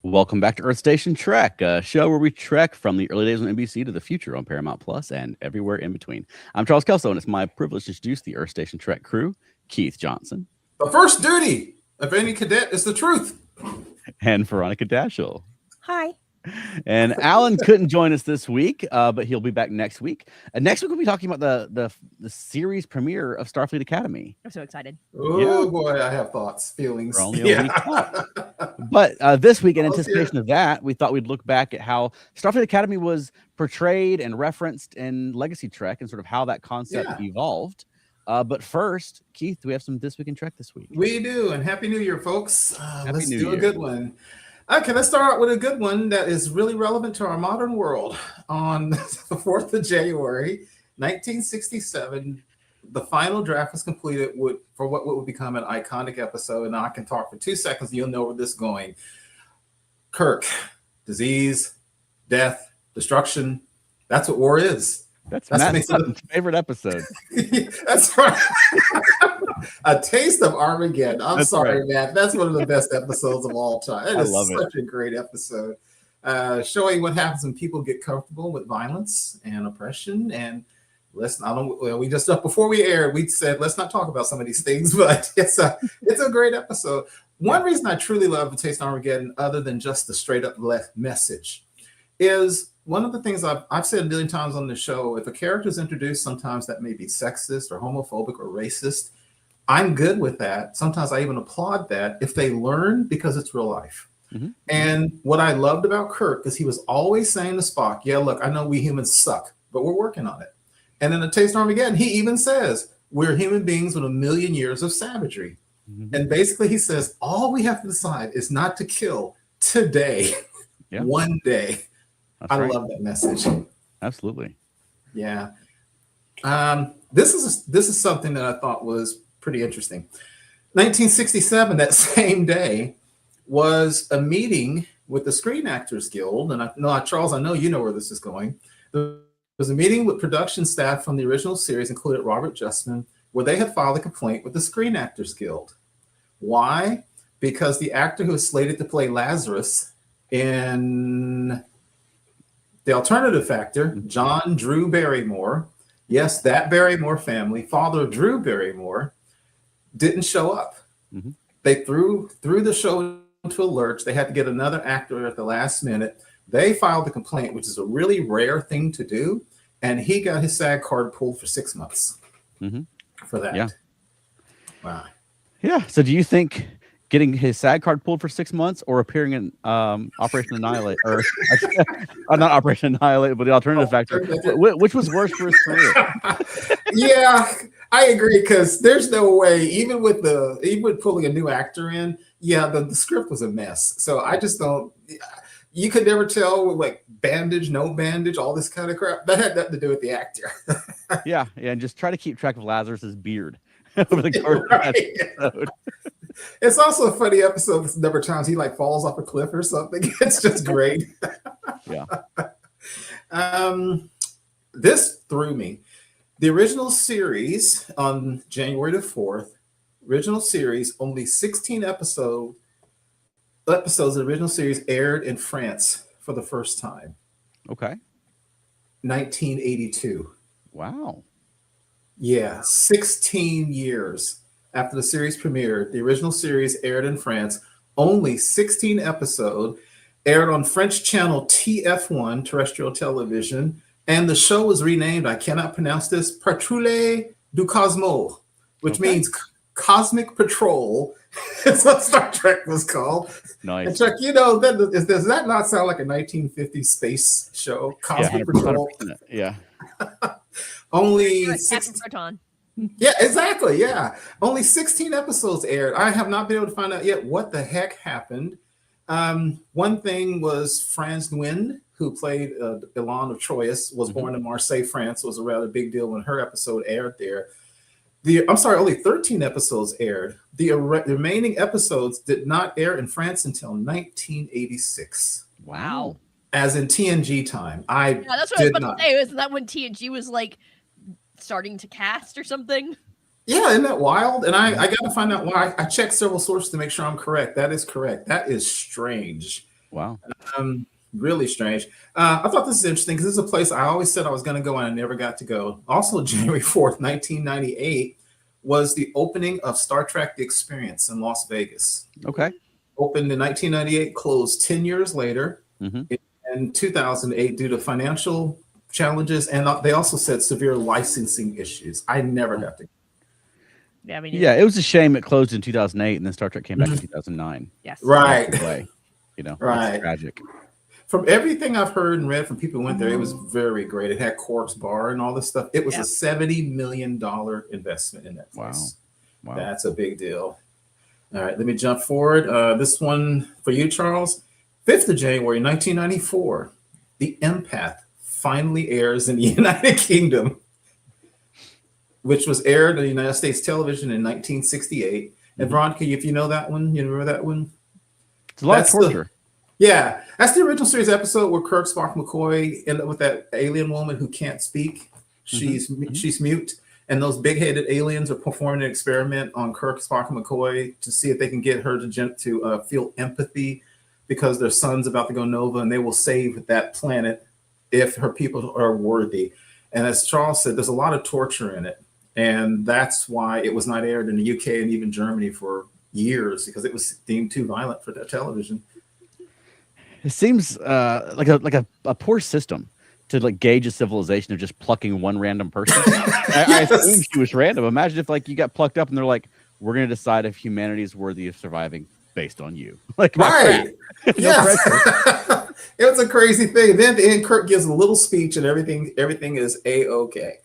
Welcome back to Earth Station Trek, a show where we trek from the early days on NBC to the future on Paramount Plus and everywhere in between. I'm Charles Kelso, and it's my privilege to introduce the Earth Station Trek crew, Keith Johnson. The first duty of any cadet is the truth. And Veronica Dashel. Hi. And Alan couldn't join us this week, but he'll be back next week. Next week, we'll be talking about the series premiere of Starfleet Academy. I'm so excited. Oh, boy, I have thoughts, feelings. We're only a week out. But this week, in anticipation of that, we thought we'd look back at how Starfleet Academy was portrayed and referenced in Legacy Trek and sort of how that concept evolved. But first, Keith, we have some This Week in Trek this week. We do, and Happy New Year, folks. Let's do a Year. good one. Okay, let's start out with a good one that is really relevant to our modern world. On the 4th of January, 1967, the final draft was completed for what would become an iconic episode. And I can talk for 2 seconds, and you'll know where this is going. Kirk, disease, death, destruction. That's what war is. That's Matt Sutton's favorite episode. That's right. A Taste of Armageddon. I'm sorry, right. Matt. That's one of the best episodes of all time. It is such a great episode. Showing what happens when people get comfortable with violence and oppression. And we just before we aired, we said let's not talk about some of these things, but it's a great episode. One reason I truly love A Taste of Armageddon, other than just the straight up message, is one of the things I've said a million times on the show. If a character is introduced, sometimes that may be sexist or homophobic or racist. I'm good with that. Sometimes I even applaud that if they learn, because it's real life. Mm-hmm. And what I loved about Kirk is he was always saying to Spock, yeah, look, I know we humans suck, but we're working on it. And in A Taste of Armageddon, he even says, we're human beings with a million years of savagery. Mm-hmm. And basically he says, all we have to decide is not to kill today, one day. I love that message. Absolutely. Yeah. This is something that I thought was pretty interesting. 1967, that same day, was a meeting with the Screen Actors Guild. And Charles, I know you know where this is going. There was a meeting with production staff from the original series, included Robert Justman, where they had filed a complaint with the Screen Actors Guild. Why? Because the actor who was slated to play Lazarus in The Alternative Factor, John Drew Barrymore, yes, that Barrymore family, father of Drew Barrymore, didn't show up. Mm-hmm. They threw the show into a lurch. They had to get another actor at the last minute. They filed the complaint, which is a really rare thing to do. And he got his SAG card pulled for 6 months for that. Yeah. Wow. Yeah. So do you think getting his SAG card pulled for 6 months or appearing in Operation Annihilate, or not Operation Annihilate, but The Alternative Factor, which was worse for his career? Yeah, I agree, because there's no way, even with pulling a new actor in, the script was a mess. So I just don't, you could never tell with like bandage, no bandage, all this kind of crap. That had nothing to do with the actor. Yeah, and just try to keep track of Lazarus's beard over the course of that episode. It's also a funny episode. This number of times he like falls off a cliff or something. It's just great. Yeah. This threw me. The original series on January the 4th, original series, only 16 episodes of the original series aired in France for the first time. Okay. 1982. Wow. Yeah, 16 years after the series premiered, the original series aired in France, only 16 episodes, aired on French channel TF1, terrestrial television, and the show was renamed, I cannot pronounce this, Patrouille du Cosmo, which means Cosmic Patrol. That's what Star Trek was called. Nice. And Chuck, does that not sound like a 1950s space show? Cosmic Patrol. Yeah. Only Proton. Yeah, exactly. Yeah. Only 16 episodes aired. I have not been able to find out yet what the heck happened. One thing was Franz Nguyen, who played Elan of Troyes, was born in Marseille, France. It was a rather big deal when her episode aired there. Only 13 episodes aired. The remaining episodes did not air in France until 1986. Wow. As in TNG time. That's what I was about to say. Isn't that when TNG was like starting to cast or something? Yeah, isn't that wild? And I got to find out why. I checked several sources to make sure I'm correct. That is correct. That is strange. Wow. Really strange. I thought this is interesting because this is a place I always said I was going to go and I never got to go. Also, January 4th, 1998 was the opening of Star Trek The Experience in Las Vegas. Okay. Opened in 1998, closed 10 years later in 2008 due to financial challenges. And they also said severe licensing issues. I never got to. Yeah, it was a shame it closed in 2008 and then Star Trek came back in 2009. Yes. Right. Right. It's tragic. From everything I've heard and read from people who went there, it was very great. It had Quark's Bar and all this stuff. It was a $70 million investment in that place. Wow. That's a big deal. All right, let me jump forward. This one for you, Charles. 5th of January, 1994, The Empath finally airs in the United Kingdom, which was aired on the United States television in 1968. And Veronica, if you know that one, you remember that one? It's a lot of torture. That's the original series episode where Kirk, Spock, McCoy end up with that alien woman who can't speak. She's mute, and those big-headed aliens are performing an experiment on Kirk, Spock, and McCoy to see if they can get her to feel empathy because their son's about to go nova, and they will save that planet if her people are worthy. And as Charles said, there's a lot of torture in it, and that's why it was not aired in the UK and even Germany for years because it was deemed too violent for that television. It seems like a poor system to gauge a civilization of just plucking one random person. I assume she was random. Imagine if you got plucked up and they're like, we're going to decide if humanity is worthy of surviving based on you. Right. Yes. It was a crazy thing. Then at the end, Kirk gives a little speech and everything is A-okay.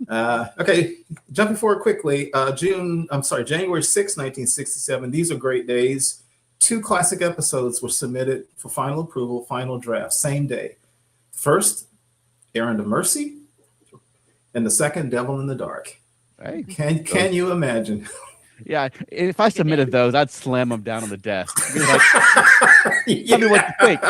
Okay, jumping forward quickly. January 6, 1967. These are great days. 2 classic episodes were submitted for final approval, final draft, same day. First, Errand of Mercy, and the second, Devil in the Dark. Hey, can you imagine? Yeah, if I submitted those, I'd slam them down on the desk. Be like, tell me what you think.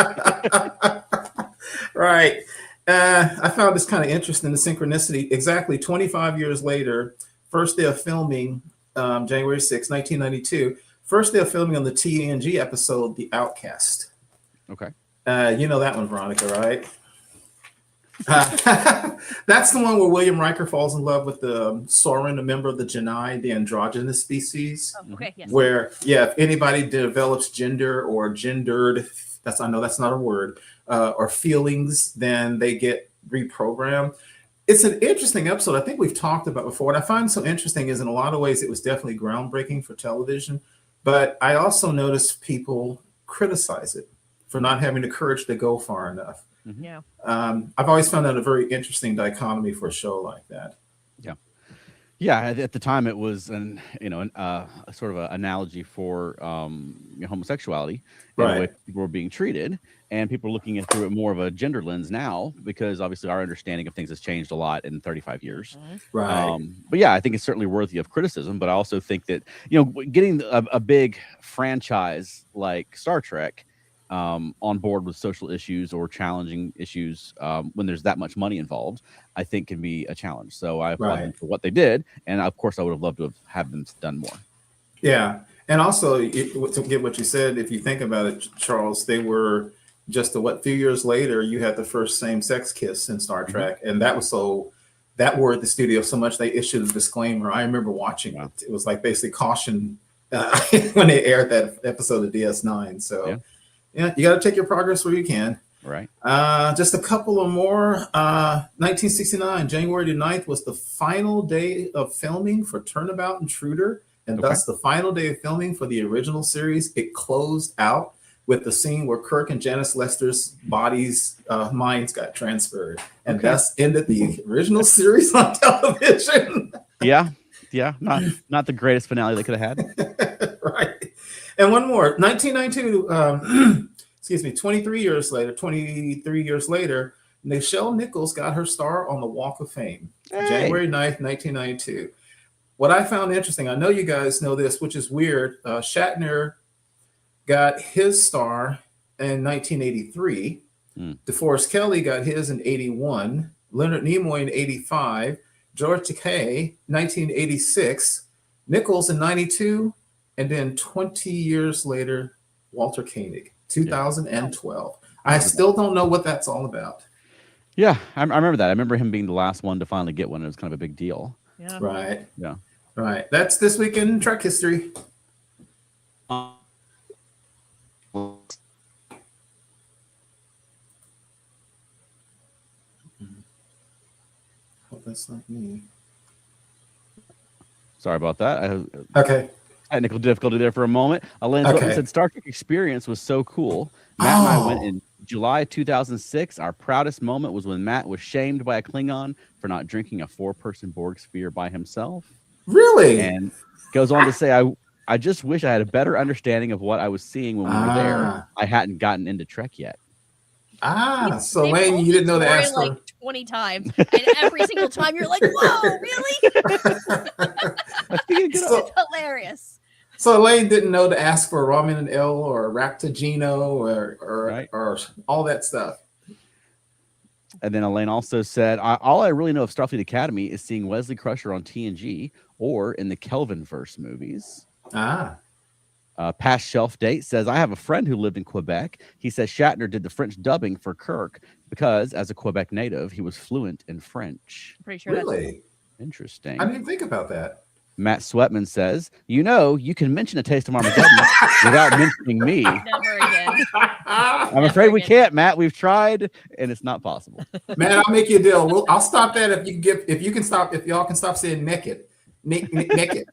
Right. I found this kind of interesting, the synchronicity. Exactly 25 years later, first day of filming, January 6, 1992. First day of filming on the TNG episode, The Outcast. Okay. You know that one, Veronica, right? That's the one where William Riker falls in love with the Soren, a member of the Janai, the androgynous species. Oh, okay, yes. Where, if anybody develops gender or gendered, I know that's not a word, or feelings, then they get reprogrammed. It's an interesting episode. I think we've talked about before. What I find so interesting is in a lot of ways, it was definitely groundbreaking for television. But I also noticed people criticize it for not having the courage to go far enough. Yeah. I've always found that a very interesting dichotomy for a show like that. Yeah. At the time, it was a sort of an analogy for homosexuality, right? In which people were being treated, and people are looking through it more of a gender lens now because obviously our understanding of things has changed a lot in 35 years. Right. But yeah, I think it's certainly worthy of criticism. But I also think that getting a big franchise like Star Trek on board with social issues or challenging issues when there's that much money involved, I think can be a challenge. So I applaud them for what they did, and of course I would have loved to have them done more. Yeah, and also to get what you said, if you think about it, Charles, they were just few years later. You had the first same-sex kiss in Star Trek, and that was that worried the studio so much they issued a disclaimer. I remember watching it. It was like basically caution when they aired that episode of DS9. So. Yeah, you got to take your progress where you can. Right. Just a couple of more. 1969, January 9th was the final day of filming for Turnabout Intruder, and thus the final day of filming for the original series. It closed out with the scene where Kirk and Janice Lester's minds got transferred, and thus ended the original series on television. Yeah, not the greatest finale they could have had. Right. And one more, 1992, 23 years later, Nichelle Nichols got her star on the Walk of Fame, January 9th, 1992. What I found interesting, I know you guys know this, which is weird. Shatner got his star in 1983. DeForest Kelley got his in 81. Leonard Nimoy in 85. George Takei, 1986. Nichols in 92. And then 20 years later, Walter Koenig. 2012. I still don't know what that's all about. Yeah, I remember that. I remember him being the last one to finally get one. It was kind of a big deal. Yeah. Right. Yeah. Right. That's this week in Trek history. Oh, that's not me. Sorry about that. Okay. Technical difficulty there for a moment. Elaine said Star Trek Experience was so cool. Matt and I went in July 2006. Our proudest moment was when Matt was shamed by a Klingon for not drinking a 4-person Borg sphere by himself. Really? And goes on to say, I just wish I had a better understanding of what I was seeing when we were there. I hadn't gotten into Trek yet. So Lane, you didn't know the ask like 20 times, and every single time you're like, "Whoa, really?" It's hilarious. So Elaine didn't know to ask for ramen and L or Raptogino or all that stuff. And then Elaine also said, all I really know of Starfleet Academy is seeing Wesley Crusher on TNG or in the Kelvinverse movies. Past Shelf Date says, I have a friend who lived in Quebec. He says Shatner did the French dubbing for Kirk because, as a Quebec native, he was fluent in French. Pretty sure really? Interesting. I didn't think about that. Matt Sweatman says, you can mention A Taste of Armageddon without mentioning me. Never again. I'm afraid we can't, Matt. We've tried, and it's not possible. Man, I'll make you a deal. I'll stop that if y'all can stop saying naked. Naked.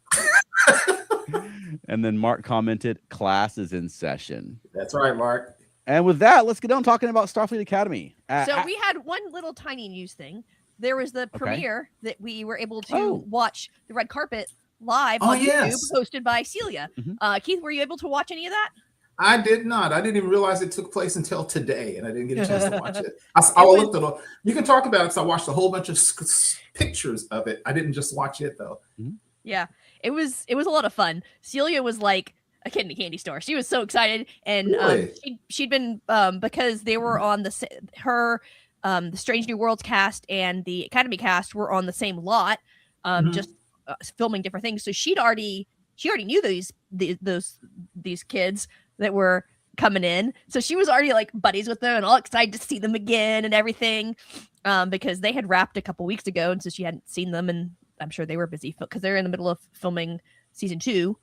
And then Mark commented, class is in session. That's right, Mark. And with that, let's get on talking about Starfleet Academy. So we had one little tiny news thing. There was the premiere that we were able to watch the red carpet live on YouTube, hosted by Celia. Keith, were you able to watch any of that? I did not. I didn't even realize it took place until today, and I didn't get a chance to watch it. I looked at it. You can talk about it because I watched a whole bunch of pictures of it. I didn't just watch it though. Yeah, it was a lot of fun. Celia was like a kid in a candy store. She was so excited, and she'd been because they were on the Strange New Worlds cast and the Academy cast were on the same lot, just filming different things. So she already knew these kids that were coming in. So she was already like buddies with them and all excited to see them again and everything, because they had wrapped a couple weeks ago, and so she hadn't seen them, and I'm sure they were busy because they're in the middle of filming season 2.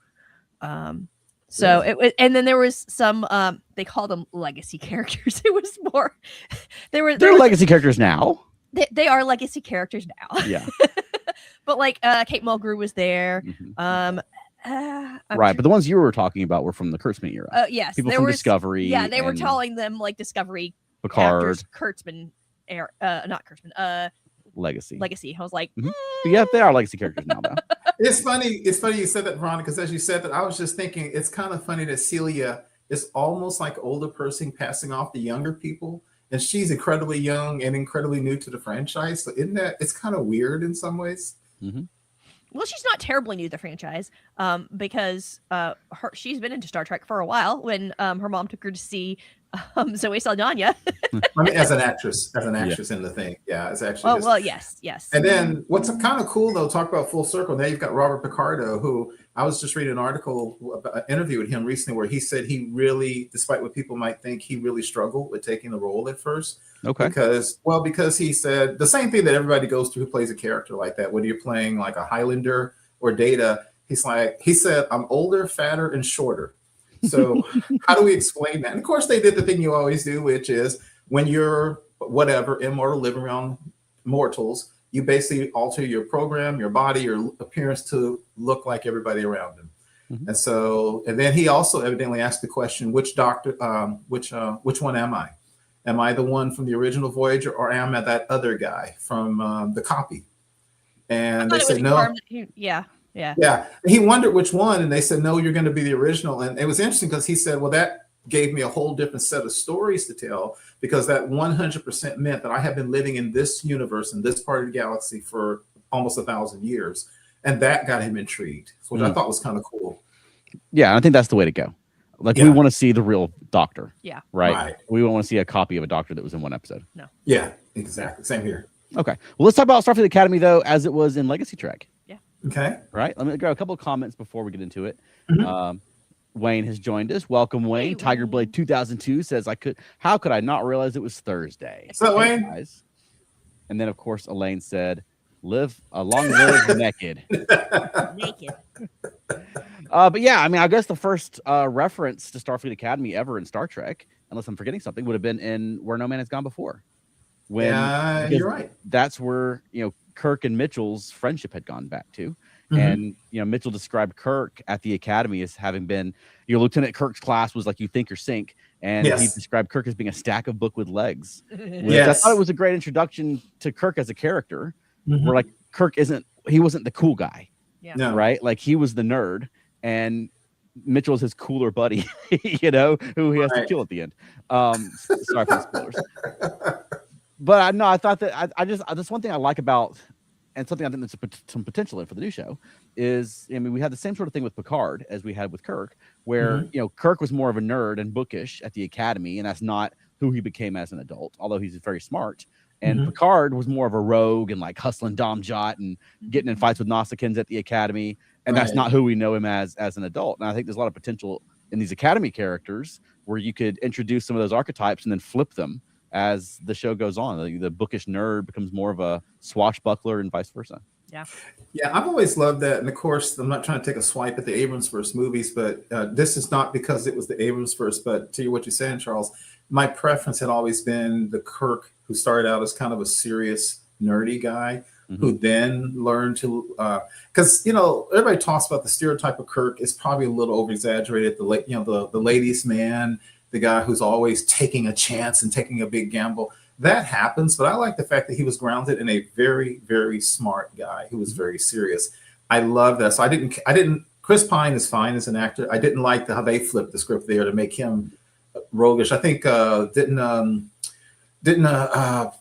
So it was, and then there was some they called them legacy characters. It was more they're legacy characters now. They are legacy characters now. Yeah. But like Kate Mulgrew was there. Right, but the ones you were talking about were from the Kurtzman era. Yes, people from Discovery. Yeah, they were telling them like Discovery Picard, actors, Kurtzman era, not Kurtzman, Legacy. I was like, yeah, they are legacy characters now, though. It's funny you said that, Veronica, because as you said that, I was just thinking it's kind of funny that Celia is almost like older person passing off the younger people, and she's incredibly young and incredibly new to the franchise. So isn't that, it's kind of weird in some ways? Well, she's not terribly new to the franchise, because she's been into Star Trek for a while. When her mom took her to see Zoe Saldana. I mean, as an actress in the thing, it's actually. Yes. And then what's kind of cool though, talk about full circle. Now you've got Robert Picardo, who I was just reading an article, an interview with him recently, where he said he really, despite what people might think, he really struggled with taking the role at first. Okay. Because he said the same thing that everybody goes through who plays a character like that, whether you're playing like a Highlander or Data. He said, I'm older, fatter, and shorter. So how do we explain that? And of course, they did the thing you always do, which is when you're immortal, living around mortals, you basically alter your program, your body, your appearance to look like everybody around him. And then he also evidently asked the question, which one am I? Am I the one from the original Voyager, or am I that other guy from the copy? And they said no. Yeah. He wondered which one, and they said, no, you're going to be the original. And it was interesting because he said, well, that gave me a whole different set of stories to tell, because that 100% meant that I have been living in this universe, in this part of the galaxy for almost 1,000 years. And that got him intrigued, which I thought was kind of cool. Yeah, I think that's the way to go. Like, we want to see the real Doctor. Yeah. Right? We don't want to see a copy of a Doctor that was in one episode. No. Yeah, exactly. Same here. Okay. Well, let's talk about Starfleet Academy, though, as it was in Legacy Trek. Yeah. Okay. Right. Let me grab a couple of comments before we get into it. Wayne has joined us. Welcome, Wayne. Hey, Tiger Blade 2002 says, how could I not realize it was Thursday? What's up, Wayne? Guys. And then, of course, Elaine said, long live naked. Naked. But yeah, I mean, I guess the first reference to Starfleet Academy ever in Star Trek, unless I'm forgetting something, would have been in Where No Man Has Gone Before. You're right. That's where, Kirk and Mitchell's friendship had gone back to. And, Mitchell described Kirk at the Academy as having been, Lieutenant Kirk's class was like you think or sink. And he described Kirk as being a stack of book with legs. I thought it was a great introduction to Kirk as a character, where like Kirk he wasn't the cool guy. Yeah. No. Right? Like he was the nerd, and Mitchell's his cooler buddy, who he has to kill at the end. Sorry for the spoilers. But I thought that that's one thing I like about, and something I think there's some potential in for the new show is, I mean, we had the same sort of thing with Picard as we had with Kirk, where, Kirk was more of a nerd and bookish at the Academy, and that's not who he became as an adult, although he's very smart. And Picard was more of a rogue and like hustling Dom Jot and getting in fights with Nausicaans at the Academy. And that's not who we know him as an adult. And I think there's a lot of potential in these Academy characters where you could introduce some of those archetypes and then flip them as the show goes on. The bookish nerd becomes more of a swashbuckler and vice versa. Yeah. Yeah, I've always loved that. And of course, I'm not trying to take a swipe at the Abrams verse movies, but this is not because it was the Abrams verse, but to what you're saying, Charles, my preference had always been the Kirk who started out as kind of a serious, nerdy guy, who then learned to, because, everybody talks about the stereotype of Kirk is probably a little over exaggerated. The ladies' man, the guy who's always taking a chance and taking a big gamble. That happens, but I like the fact that he was grounded in a very, very smart guy who was very serious. I love that. So I didn't. Chris Pine is fine as an actor. I didn't like how they flipped the script there to make him roguish. I think didn't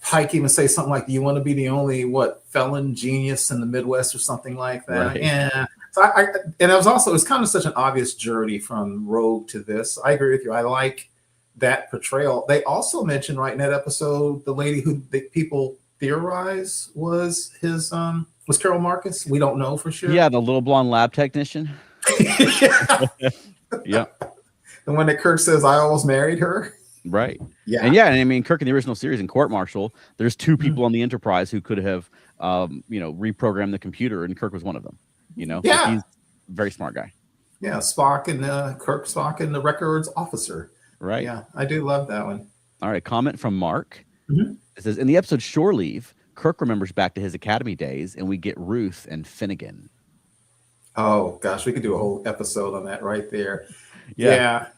Pike even say something like, "You want to be the only felon genius in the Midwest" or something like that? Right. Yeah. So it's kind of such an obvious journey from Rogue to this. I agree with you. I like that portrayal. They also mentioned right in that episode the lady who the people theorize was Carol Marcus. We don't know for sure. Yeah, the little blonde lab technician. Yeah. And when Kirk says, "I almost married her." Right. Yeah. And I mean, Kirk in the original series in Court Martial, there's two people on the Enterprise who could have, reprogrammed the computer, and Kirk was one of them. Yeah. Like he's a very smart guy. Yeah, Spock and the records officer. Right. Yeah, I do love that one. All right. Comment from Mark. It says, in the episode Shore Leave, Kirk remembers back to his Academy days, and we get Ruth and Finnegan. Oh, gosh, we could do a whole episode on that right there. Yeah.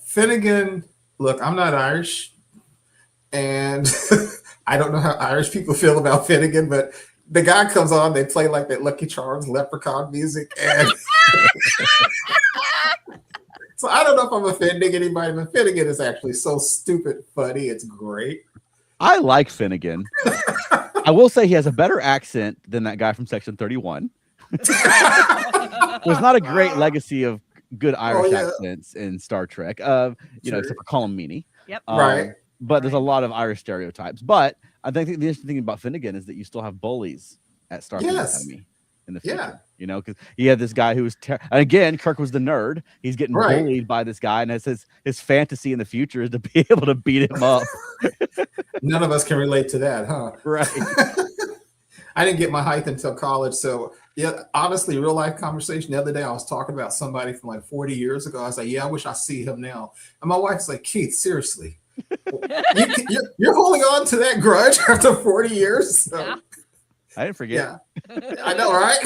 Finnegan, look, I'm not Irish, and I don't know how Irish people feel about Finnegan, but the guy comes on, they play like that Lucky Charms leprechaun music, and so I don't know if I'm offending anybody, but Finnegan is actually so stupid funny. It's great. I like Finnegan. I will say he has a better accent than that guy from Section 31. There's not a great legacy of good Irish accents in Star Trek, except for Colm Meaney. Yep. Right. But there's a lot of Irish stereotypes. But I think the interesting thing about Finnegan is that you still have bullies at Starfleet Academy in the future. Because he had this guy who was again, Kirk was the nerd. He's getting bullied by this guy, and his fantasy in the future is to be able to beat him up. None of us can relate to that, huh? Right. I didn't get my height until college. So yeah, honestly, real life conversation. The other day I was talking about somebody from like 40 years ago. I was like, yeah, I wish I see him now. And my wife's like, Keith, seriously. You're holding on to that grudge after 40 years? So. Yeah. I didn't forget. Yeah, I know, right?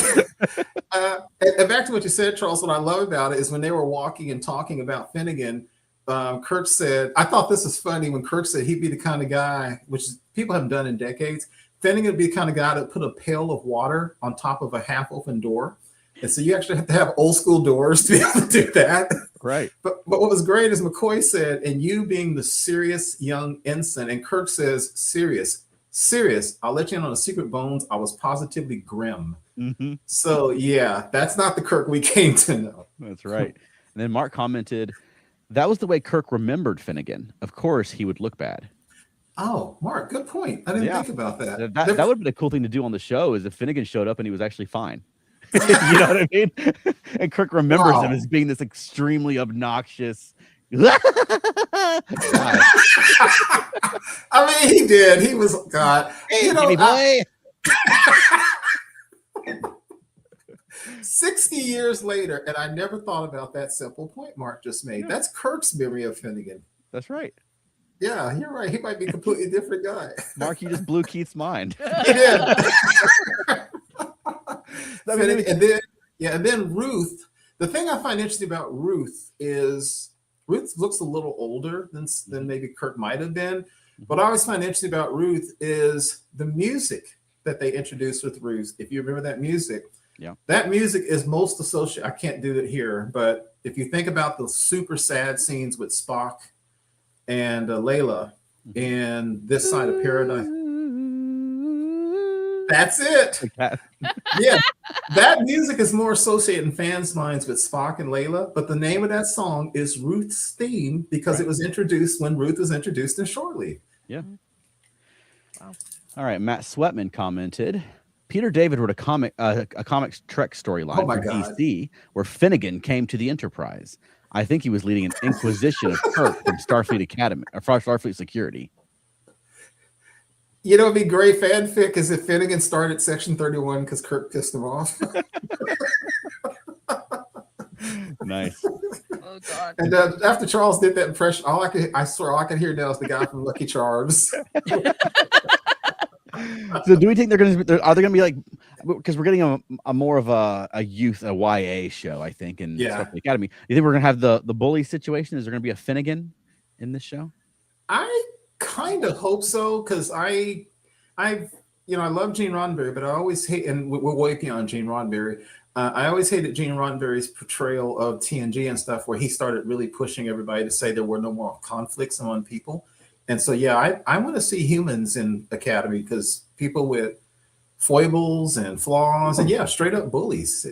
And back to what you said, Charles, what I love about it is when they were walking and talking about Finnegan, Kirk said, I thought this was funny when Kirk said he'd be the kind of guy, which people haven't done in decades. Finnegan would be the kind of guy that put a pail of water on top of a half-open door. And so you actually have to have old school doors to be able to do that. Right. But what was great is McCoy said, and you being the serious young ensign, and Kirk says, serious, I'll let you in on a secret, Bones. I was positively grim. So yeah, that's not the Kirk we came to know. That's right. And then Mark commented, that was the way Kirk remembered Finnegan. Of course, he would look bad. Oh, Mark, good point. I didn't think about that. That would have been a cool thing to do on the show is if Finnegan showed up and he was actually fine. You know what I mean? And Kirk remembers him as being this extremely obnoxious guy. I mean, he did. He was God. Hey, you know, boy. 60 years later, and I never thought about that simple point Mark just made. That's Kirk's memory of Finnegan. That's right. Yeah, you're right. He might be a completely different guy. Mark, you just blew Keith's mind. He did. And then Ruth. The thing I find interesting about Ruth is Ruth looks a little older than maybe Kirk might have been. What I always find interesting about Ruth is the music that they introduced with Ruth. If you remember that music, that music is most associated. I can't do it here, but if you think about the super sad scenes with Spock and Layla in This Side of Paradise, that's it. Yeah, that music is more associated in fans' minds with Spock and Layla, but the name of that song is Ruth's theme because it was introduced when Ruth was introduced in Shore Leave. Yeah. Wow. All right, Matt Sweatman commented, Peter David wrote a comic Trek storyline for DC where Finnegan came to the Enterprise. I think he was leading an inquisition of Kirk from Starfleet Academy or Starfleet Security. You know, it'd be great fanfic is if Finnegan started Section 31 because Kirk pissed him off. Nice. Oh God! And after Charles did that impression, I swear all I could hear now is the guy from Lucky Charms. So, do we think are they going to be like? Because we're getting a more of a youth, a YA show, I think, in Starfleet Academy. You think we're going to have the bully situation? Is there going to be a Finnegan in this show? I kind of hope so because I love Gene Roddenberry, but I always hate, and we're way beyond Gene Roddenberry. I always hated Gene Roddenberry's portrayal of TNG and stuff, where he started really pushing everybody to say there were no more conflicts among people. And so, I want to see humans in Academy because people with foibles and flaws and straight up bullies.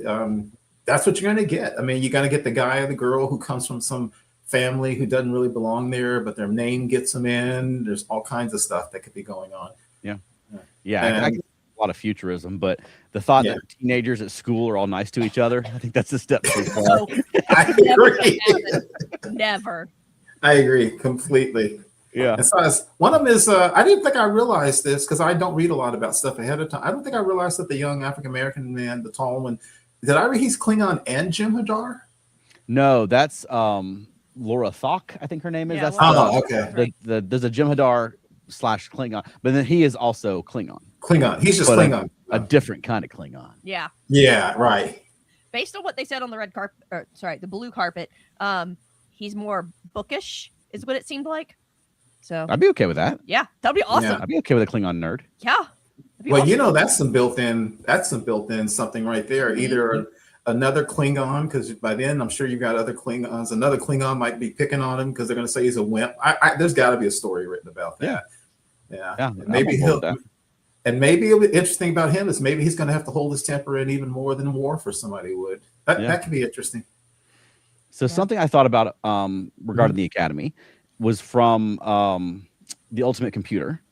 That's what you're going to get. I mean, you're going to get the guy or the girl who comes from some family who doesn't really belong there, but their name gets them in. There's all kinds of stuff that could be going on. I get a lot of futurism, but the thought that teenagers at school are all nice to each other, I think that's a step too far. No, I agree. Never. I agree completely. Yeah. And so one of them is, I didn't think I realized this because I don't read a lot about stuff ahead of time. I don't think I realized that the young African-American man, the tall one, did I read he's Klingon and Jem'Hadar? No, that's Laura Thok, I think her name is. Yeah, that's okay. There's a Jem'Hadar / Klingon, but then he is also Klingon. He's just Klingon. A different kind of Klingon. Yeah. Yeah, right. Based on what they said on the red carpet, the blue carpet, he's more bookish, is what it seemed like. So I'd be okay with that. Yeah, that'd be awesome. Yeah. I'd be okay with a Klingon nerd. Yeah. Well, awesome. That's some built-in something right there. Either another Klingon, because by then I'm sure you've got other Klingons. Another Klingon might be picking on him because they're going to say he's a wimp. There's got to be a story written about that. Yeah. And maybe it'll be interesting about him is maybe he's going to have to hold his temper in even more than Worf or somebody would. That could be interesting. So something I thought about regarding the Academy was from The Ultimate Computer,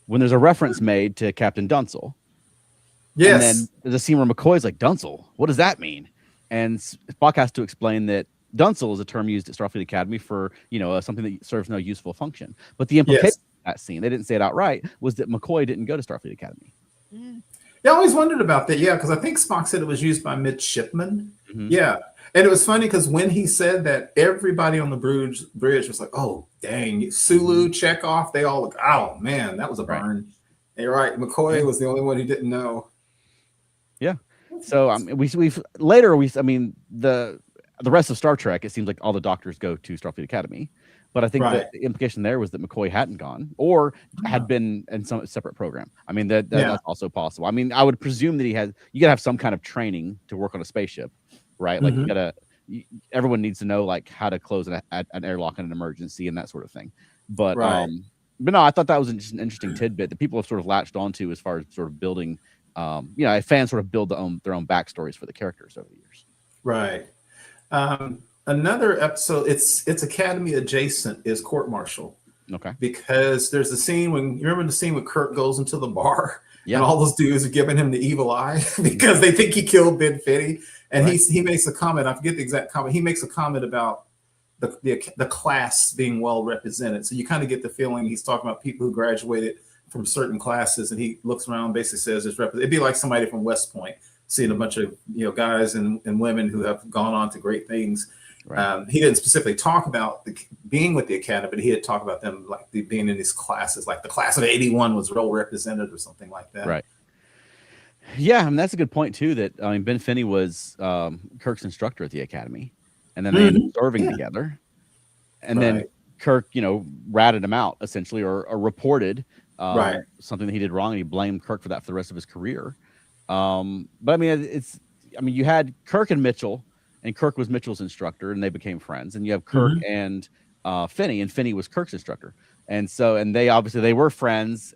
when there's a reference made to Captain Dunsel. Yes. And then there's a scene where McCoy's like, Dunsel, what does that mean? And Spock has to explain that Dunsel is a term used at Starfleet Academy for, something that serves no useful function. But the implication of that scene, they didn't say it outright, was that McCoy didn't go to Starfleet Academy. Yeah, I always wondered about that. Yeah, because I think Spock said it was used by midshipmen. Mm-hmm. Yeah. And it was funny because when he said that, everybody on the bridge was like, oh, dang, Sulu, Chekhov, they all look, oh, man, that was a burn. Right. You're right. McCoy was the only one who didn't know. Yeah. So the rest of Star Trek, it seems like all the doctors go to Starfleet Academy. But I think that the implication there was that McCoy hadn't gone or had been in some separate program. I mean, that's also possible. I mean, I would presume that you got to have some kind of training to work on a spaceship, right? Like everyone needs to know like how to close an airlock in an emergency and that sort of thing. But no, I thought that was just an interesting tidbit that people have sort of latched onto as far as sort of building, fans sort of build their own backstories for the characters over the years. Right. Another episode, it's Academy adjacent, is Court Martial. Okay. Because there's the scene when you remember the scene when Kirk goes into the bar Yeah. and all those dudes are giving him the evil eye because they think he killed Ben Finney. And Right. he makes a comment. I forget the exact comment. He makes a comment about the class being well represented. So you kind of get the feeling he's talking about people who graduated from certain classes, and he looks around and basically says it'd be like somebody from West Point seeing a bunch of guys and women who have gone on to great things. Right. He didn't specifically talk about being with the Academy, but he had talked about them like being in these classes, like the class of '81 was well represented or something like that. Right. Yeah, I mean, that's a good point too. That Ben Finney was Kirk's instructor at the Academy, and then they ended up serving together. And then Kirk, ratted him out essentially, or reported something that he did wrong, and he blamed Kirk for that for the rest of his career. But I mean, you had Kirk and Mitchell, and Kirk was Mitchell's instructor, and they became friends. And you have Kirk and Finney, and Finney was Kirk's instructor. And so, and they were friends.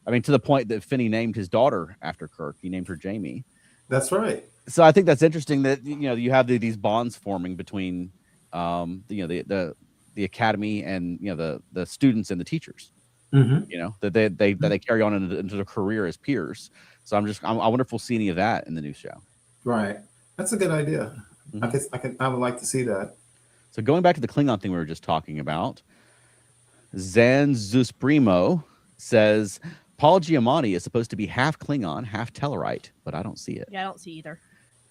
To the point that Finney named his daughter after Kirk. He named her Jamie. That's right. So I think that's interesting that you have these bonds forming between the Academy and the students and the teachers. That they carry on into their career as peers. So I wonder if we'll see any of that in the new show. Right. That's a good idea. I would like to see that. So going back to the Klingon thing we were just talking about, Zanzusprimo says Paul Giamatti is supposed to be half Klingon, half Tellarite, but I don't see it. Yeah, I don't see either.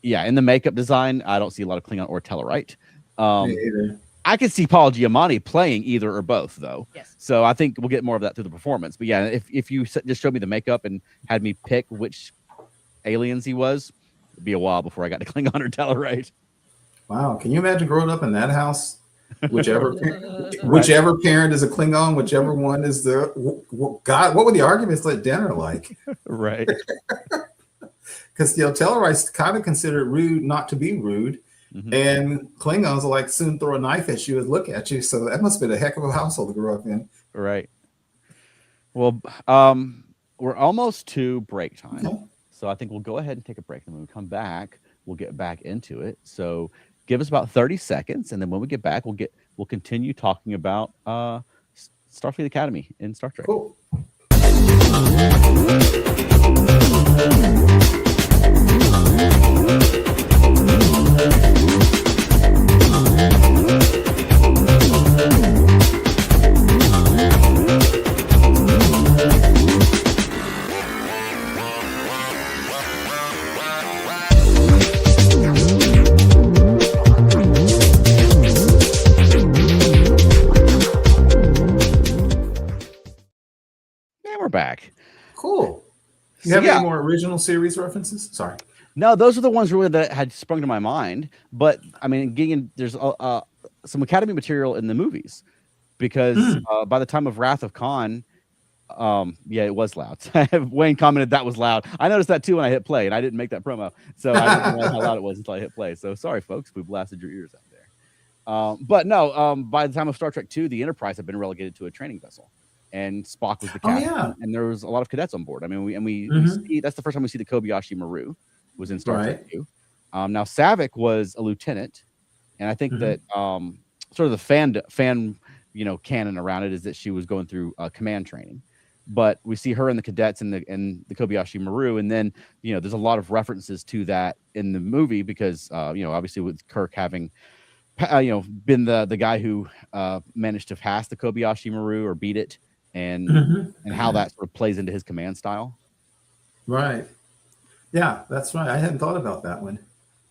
Yeah, in the makeup design, I don't see a lot of Klingon or Tellarite. Me either. I could see Paul Giamatti playing either or both, though. Yes. So I think we'll get more of that through the performance. But yeah, if you just showed me the makeup and had me pick which aliens he was, it'd be a while before I got to Klingon or Tellarite. Wow, can you imagine growing up in that house? Whichever parent is a Klingon, whichever one is the God. What were the arguments at dinner like? Right. Because Tellarites kind of considered rude not to be rude, and Klingons are like soon throw a knife at you and look at you. So that must have been a heck of a household to grow up in. Right. Well, we're almost to break time, so I think we'll go ahead and take a break, and when we come back, we'll get back into it. So give us about 30 seconds, and then when we get back, we'll continue talking about Starfleet Academy in Star Trek. Cool. Back. Cool. You have any more original series references? Sorry. No, those are the ones really that had sprung to my mind. But I mean, Gideon, there's some Academy material in the movies because by the time of Wrath of Khan, it was loud. Wayne commented that was loud. I noticed that too when I hit play, and I didn't make that promo, so I didn't realize how loud it was until I hit play. So sorry, folks, if we blasted your ears out there. But no, by the time of Star Trek II, the Enterprise had been relegated to a training vessel. And Spock was the captain, and there was a lot of cadets on board. I mean, we see, that's the first time we see the Kobayashi Maru was in Star Trek II. Now Saavik was a lieutenant, and I think that sort of the fan canon around it is that she was going through command training. But we see her and the cadets and the Kobayashi Maru, and then there's a lot of references to that in the movie because obviously with Kirk having been the guy who managed to pass the Kobayashi Maru or beat it. And how that sort of plays into his command style. Right. Yeah, that's right. I hadn't thought about that one.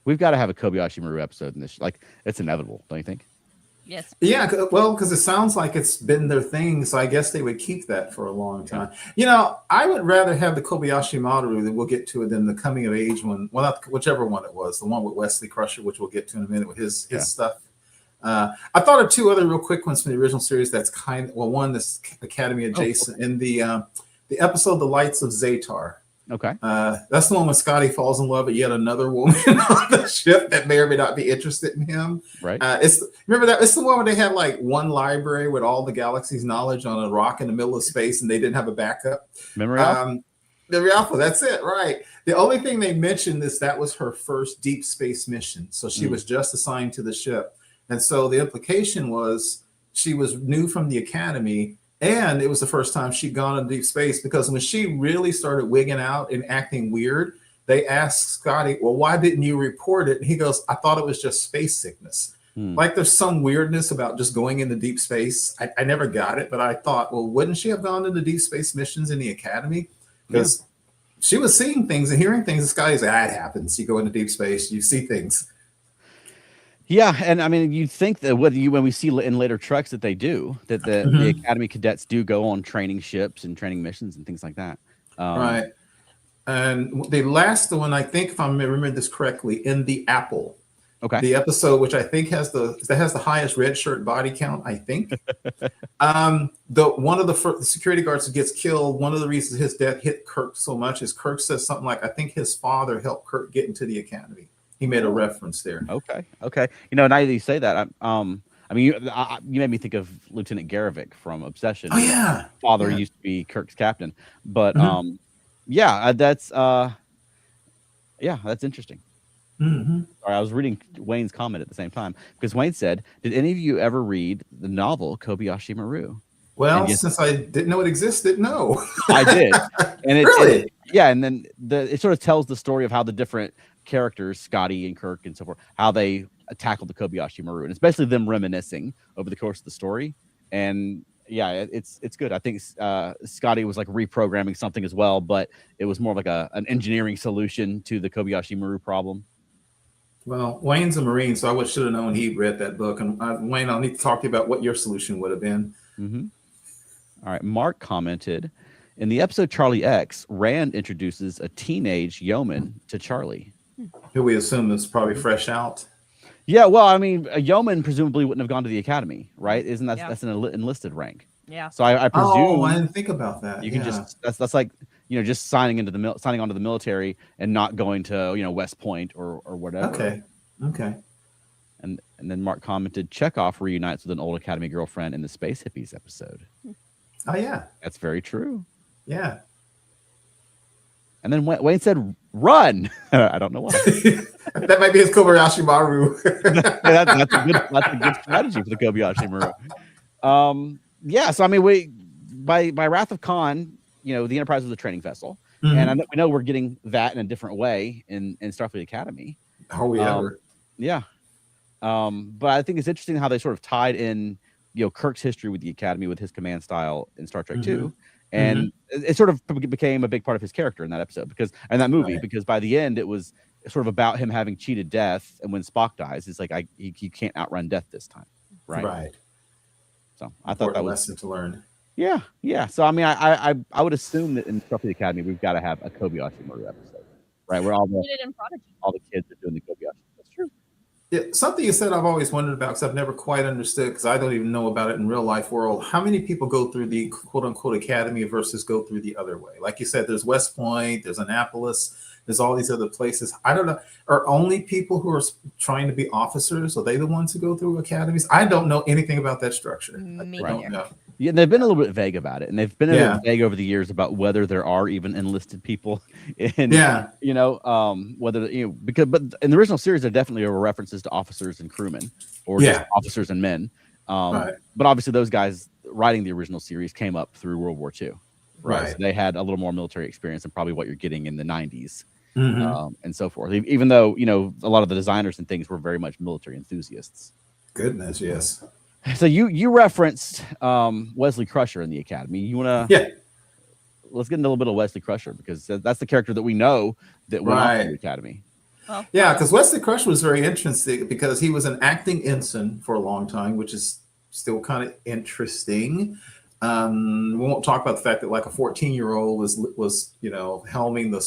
We've got to have a Kobayashi Maru episode in this. Like, it's inevitable, don't you think? Yes. Yeah, well, because it sounds like it's been their thing, so I guess they would keep that for a long time. I would rather have the Kobayashi Maru that we'll get to it than the coming of age one. Well, not whichever one it was, the one with Wesley Crusher, which we'll get to in a minute with his stuff. I thought of two other real quick ones from the original series. That's one that's Academy adjacent in the episode "The Lights of Zatar." Okay, that's the one when Scotty falls in love with yet another woman on the ship that may or may not be interested in him. Right. Remember that? It's the one where they had like one library with all the galaxy's knowledge on a rock in the middle of space, and they didn't have a backup. Memory Alpha. Memory Alpha. That's it. Right. The only thing they mentioned is that was her first deep space mission, so she was just assigned to the ship. And so the implication was she was new from the academy, and it was the first time she'd gone into deep space, because when she really started wigging out and acting weird, they asked Scotty, well, why didn't you report it? And he goes, I thought it was just space sickness. Like there's some weirdness about just going into deep space. I never got it, but I thought, well, wouldn't she have gone into deep space missions in the academy? Because she was seeing things and hearing things. This guy's like, it happens. You go into deep space, you see things. Yeah, and I mean, you'd think that when we see in later treks that they do, that the Academy cadets do go on training ships and training missions and things like that. Right. And the last one, I think, if I remember this correctly, in the Apple. Okay. The episode, which I think has the highest red shirt body count, I think. One of the security guards that gets killed, one of the reasons his death hit Kirk so much is Kirk says something like, I think his father helped Kirk get into the academy. He made a reference there. Okay. You know, now that you say that, I mean, you made me think of Lieutenant Garavik from Obsession. Oh yeah. Father used to be Kirk's captain, but that's interesting. Sorry, I was reading Wayne's comment at the same time, because Wayne said, did any of you ever read the novel Kobayashi Maru? Well, since I didn't know it existed, no. I did. And really? And then it sort of tells the story of how the different characters, Scotty and Kirk and so forth, how they tackled the Kobayashi Maru, and especially them reminiscing over the course of the story. And yeah, it's good. I think Scotty was like reprogramming something as well, but it was more like an engineering solution to the Kobayashi Maru problem. Well, Wayne's a Marine, so I should have known he'd read that book. And Wayne, I'll need to talk to you about what your solution would have been. All right. Mark commented, in the episode Charlie X, Rand introduces a teenage yeoman to Charlie, who we assume is probably fresh out. Yeah, well, I mean, a yeoman presumably wouldn't have gone to the academy, right? Isn't that's an enlisted rank? Yeah. So I presume. Oh, I didn't think about that. You can just that's like, you know, just signing onto the military and not going to, you know, West Point or whatever. Okay. And then Mark commented, Chekhov reunites with an old academy girlfriend in the Space Hippies episode. Oh yeah, that's very true. Yeah. And then Wayne said, "Run!" I don't know why. That might be his Kobayashi Maru. That's a good strategy for the Kobayashi Maru. Yeah. So I mean, by Wrath of Khan, you know, the Enterprise was a training vessel, and we know we're getting that in a different way in Starfleet Academy. Are we ever? Yeah. But I think it's interesting how they sort of tied in, you know, Kirk's history with the Academy, with his command style in Star Trek 2. And it sort of became a big part of his character in that episode, in that movie, because by the end it was sort of about him having cheated death, and when Spock dies, it's like he can't outrun death this time, right? So I thought that was a lesson to learn. Yeah. So I mean, I would assume that in Starfleet Academy we've got to have a Kobayashi Maru episode, right? Where all the kids are doing the Kobayashi. That's true. Yeah, something you said I've always wondered about, because I've never quite understood, because I don't even know about it in real life world. How many people go through the quote unquote academy versus go through the other way? Like you said, there's West Point, there's Annapolis, there's all these other places. I don't know. Are only people who are trying to be officers, are they the ones who go through academies? I don't know anything about that structure. I don't know. Yeah, they've been a little bit vague about it, and they've been a bit vague over the years about whether there are even enlisted people. And you know, whether but in the original series there definitely were references to officers and crewmen, or just officers and men. But obviously those guys writing the original series came up through World War II, right? So they had a little more military experience than probably what you're getting in the 90s, and so forth. Even though, you know, a lot of the designers and things were very much military enthusiasts. Goodness, yes. So you referenced Wesley Crusher in the Academy. You want to let's get into a little bit of Wesley Crusher, because that's the character that we know that went off to the Academy. Yeah, because Wesley Crusher was very interesting, because he was an acting ensign for a long time, which is still kind of interesting. We won't talk about the fact that like a 14-year-old was you know, helming the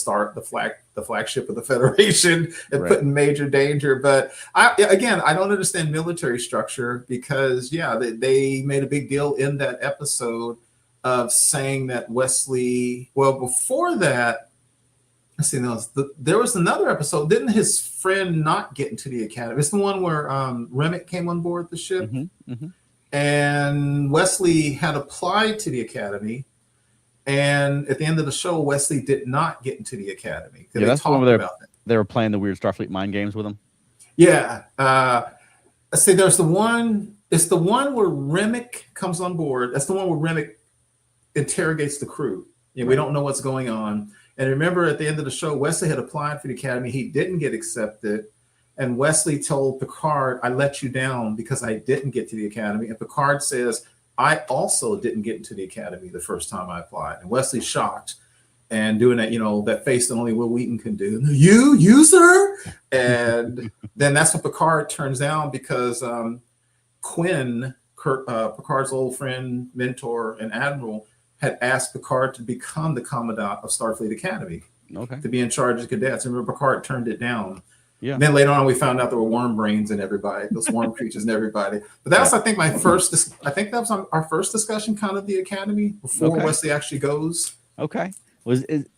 flagship of the Federation and put in major danger. But I don't understand military structure, because they made a big deal in that episode of saying that Wesley, well, before that, let's see, there was another episode. Didn't his friend not get into the academy? It's the one where Remick came on board the ship. And Wesley had applied to the academy, and at the end of the show, Wesley did not get into the academy. Yeah, that's the one where they were playing the weird Starfleet mind games with him. Yeah. See, there's the one It's the one where Remick comes on board. That's the one where Remick interrogates the crew. We don't know what's going on. And remember, at the end of the show, Wesley had applied for the Academy. He didn't get accepted. And Wesley told Picard, I let you down because I didn't get to the Academy. And Picard says, I also didn't get into the Academy the first time I applied. And Wesley's shocked and doing that, that face that only Will Wheaton can do. You, sir? And then that's what Picard turns down because Quinn, Picard's old friend, mentor, and admiral, had asked Picard to become the commandant of Starfleet Academy, to be in charge of cadets. And remember, Picard turned it down. Yeah. And then later on, we found out there were worm brains in everybody, those worm creatures and everybody. But that was, I think, I think that was our first discussion, kind of the Academy before Wesley actually goes. Okay.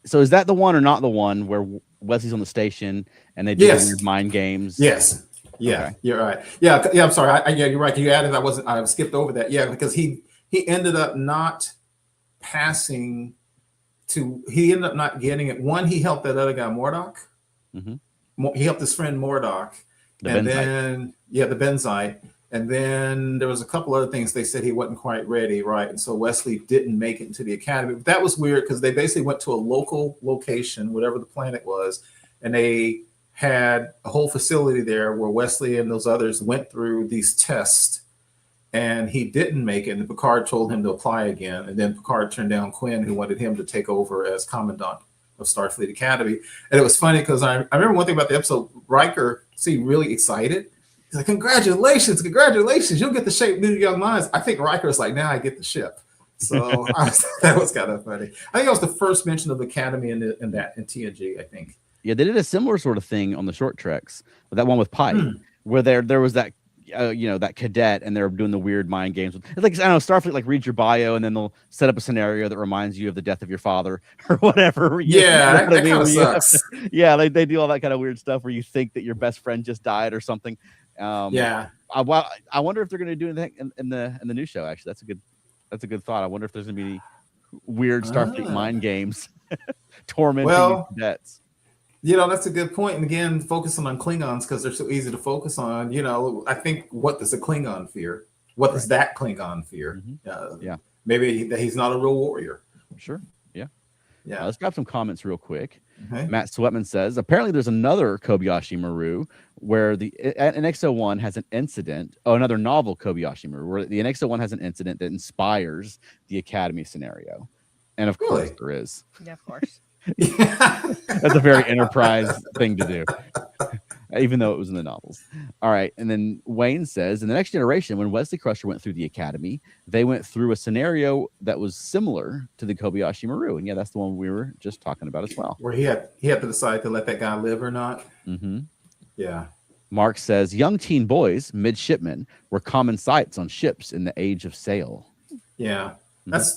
So is that the one or not the one where Wesley's on the station and they do weird mind games? Yes. Yeah, you're right. Yeah, I'm sorry. You're right. You added. I skipped over that. Yeah, because he ended up not passing to. He ended up not getting it. One, he helped that other guy, Mordok. Mm-hmm. He helped his friend Mordok, the Benzite. And then there was a couple other things they said he wasn't quite ready, right? And so Wesley didn't make it into the Academy. But that was weird because they basically went to a local location, whatever the planet was, and they had a whole facility there where Wesley and those others went through these tests, and he didn't make it. And Picard told him to apply again. And then Picard turned down Quinn, who wanted him to take over as commandant of Starfleet Academy. And it was funny because I remember one thing about the episode. Riker seemed really excited. He's like, congratulations, you'll get the shape New Young Minds. I think Riker's like, now I get the ship. So that was kind of funny. I think that was the first mention of the Academy in TNG, I think. Yeah, they did a similar sort of thing on the short treks, that one with Pike, where there was that that cadet, and they're doing the weird mind games. It's like, I don't know, Starfleet like reads your bio, and then they'll set up a scenario that reminds you of the death of your father or whatever. Yeah, that kind of sucks. They do all that kind of weird stuff where you think that your best friend just died or something. I wonder if they're going to do anything in the new show. Actually, that's a good thought. I wonder if there's going to be any weird Starfleet mind games tormenting cadets. That's a good point. And again, focusing on Klingons because they're so easy to focus on. I think, what does a Klingon fear? What does that Klingon fear? Mm-hmm. Maybe he's not a real warrior. Sure. Yeah. Let's grab some comments real quick. Okay. Matt Sweatman says, apparently there's another Kobayashi Maru where the NX-01 has an incident. Oh, another novel Kobayashi Maru where the NX-01 has an incident that inspires the Academy scenario. And of course there is. Yeah, of course. That's a very Enterprise thing to do, even though it was in the novels. All right. And then Wayne says, in the Next Generation, when Wesley Crusher went through the Academy, they went through a scenario that was similar to the Kobayashi Maru. And that's the one we were just talking about as well. Where he had to decide to let that guy live or not. Mm-hmm. Yeah. Mark says, young teen boys, midshipmen, were common sights on ships in the age of sail. Yeah. That's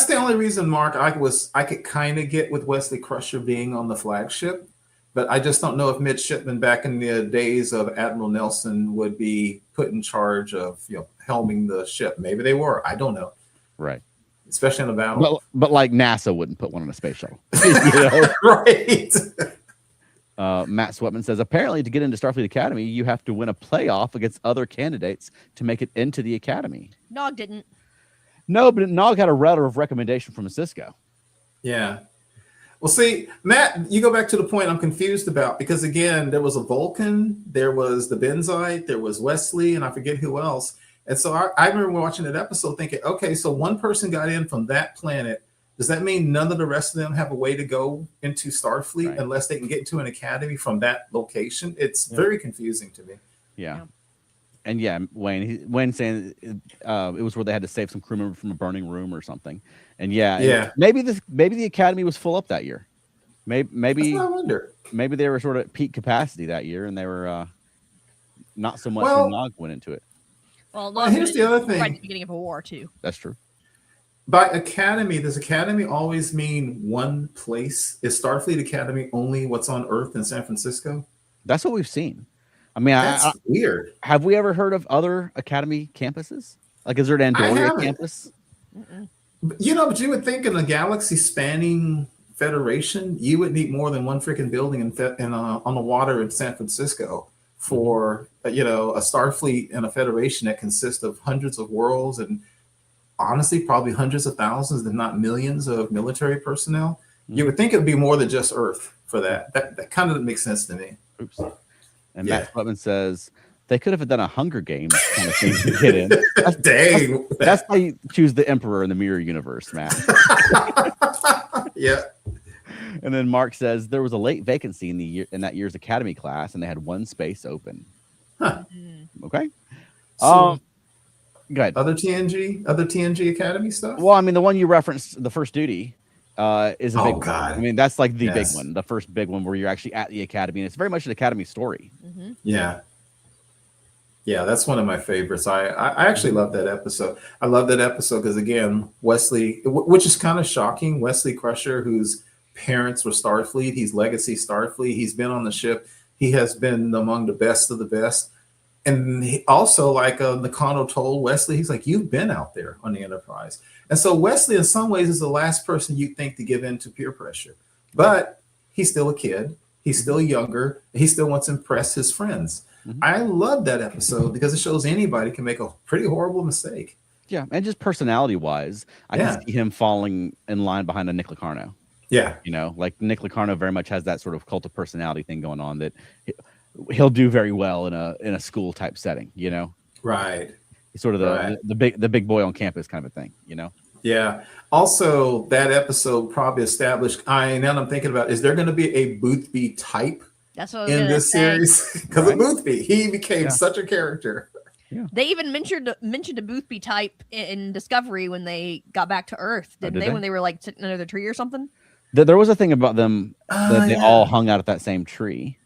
the only reason, Mark, I could kind of get with Wesley Crusher being on the flagship, but I just don't know if midshipmen back in the days of Admiral Nelson would be put in charge of helming the ship. Maybe they were. I don't know. Right. Especially in a battle. But like NASA wouldn't put one on a space shuttle. Right. Matt Sweatman says, apparently to get into Starfleet Academy, you have to win a playoff against other candidates to make it into the Academy. Nog didn't. No, but Nog had a letter of recommendation from Cisco. Yeah. Well, see, Matt, you go back to the point I'm confused about, because again, there was a Vulcan, there was the Benzite, there was Wesley, and I forget who else. And so I remember watching that episode thinking, okay, so one person got in from that planet. Does that mean none of the rest of them have a way to go into Starfleet unless they can get into an academy from that location? It's very confusing to me. Yeah. And Wayne saying it was where they had to save some crew member from a burning room or something. And maybe the Academy was full up that year. Maybe I wonder. Maybe they were sort of at peak capacity that year, and they were not so much when Nog went into it. Well, here's the other thing. Right at the beginning of a war too. That's true. By Academy, does Academy always mean one place? Is Starfleet Academy only what's on Earth in San Francisco? That's what we've seen. I mean, that's weird. Have we ever heard of other Academy campuses? Like, is there an Andoria campus? But you would think in a galaxy-spanning federation, you would need more than one freaking building on the water in San Francisco for a Starfleet and a Federation that consists of hundreds of worlds and honestly probably hundreds of thousands, if not millions, of military personnel. You would think it would be more than just Earth for that. That kind of makes sense to me. Oops. And Matt Slutman says they could have done a Hunger Games kind of thing to get in. That's how you choose the Emperor in the Mirror Universe, Matt. Yeah. And then Mark says there was a late vacancy in that year's Academy class, and they had one space open. Huh. Okay. So, go ahead. Other TNG Academy stuff? Well, I mean, the one you referenced, the First Duty, is a big one. I mean, that's like the big one, the first big one where you're actually at the Academy, and it's very much an Academy story. Yeah, that's one of my favorites. I actually love that episode. I love that episode because, again, Wesley, which is kind of shocking, Wesley Crusher, whose parents were Starfleet, he's legacy Starfleet, he's been on the ship, he has been among the best of the best. And he also, like Nakano told Wesley, he's like, you've been out there on the Enterprise. And so Wesley, in some ways, is the last person you'd think to give in to peer pressure. But he's still a kid. He's still younger. He still wants to impress his friends. I love that episode because it shows anybody can make a pretty horrible mistake. Yeah, and just personality-wise, I can see him falling in line behind a Nick Locarno. Yeah. Like Nick Locarno very much has that sort of cult of personality thing going on that he'll do very well in a school type setting, Right. He's sort of the big boy on campus kind of a thing, Yeah. Also, that episode probably established. Now I'm thinking about: is there going to be a Boothby type in this series? Because of Boothby, he became such a character. Yeah. They even mentioned a Boothby type in Discovery when they got back to Earth, didn't they? When they were like sitting under the tree or something. There was a thing about them that they all hung out at that same tree.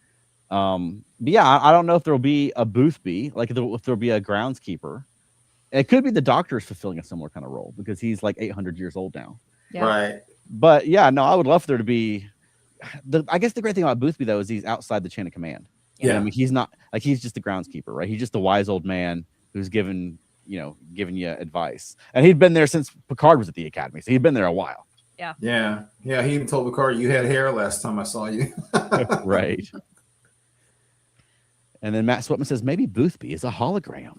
But yeah, I don't know if there'll be a Boothby, like if there'll be a groundskeeper. It could be the Doctor is fulfilling a similar kind of role because he's like 800 years old now. Yeah. Right. But yeah, no, I would love for there to be. I guess the great thing about Boothby though is he's outside the chain of command. Yeah. I mean, he's not like he's just the groundskeeper, right? He's just a wise old man who's giving you advice, and he'd been there since Picard was at the Academy, so he'd been there a while. Yeah. Yeah. He even told Picard, "You had hair last time I saw you." Right. And then Matt Swetman says maybe Boothby is a hologram.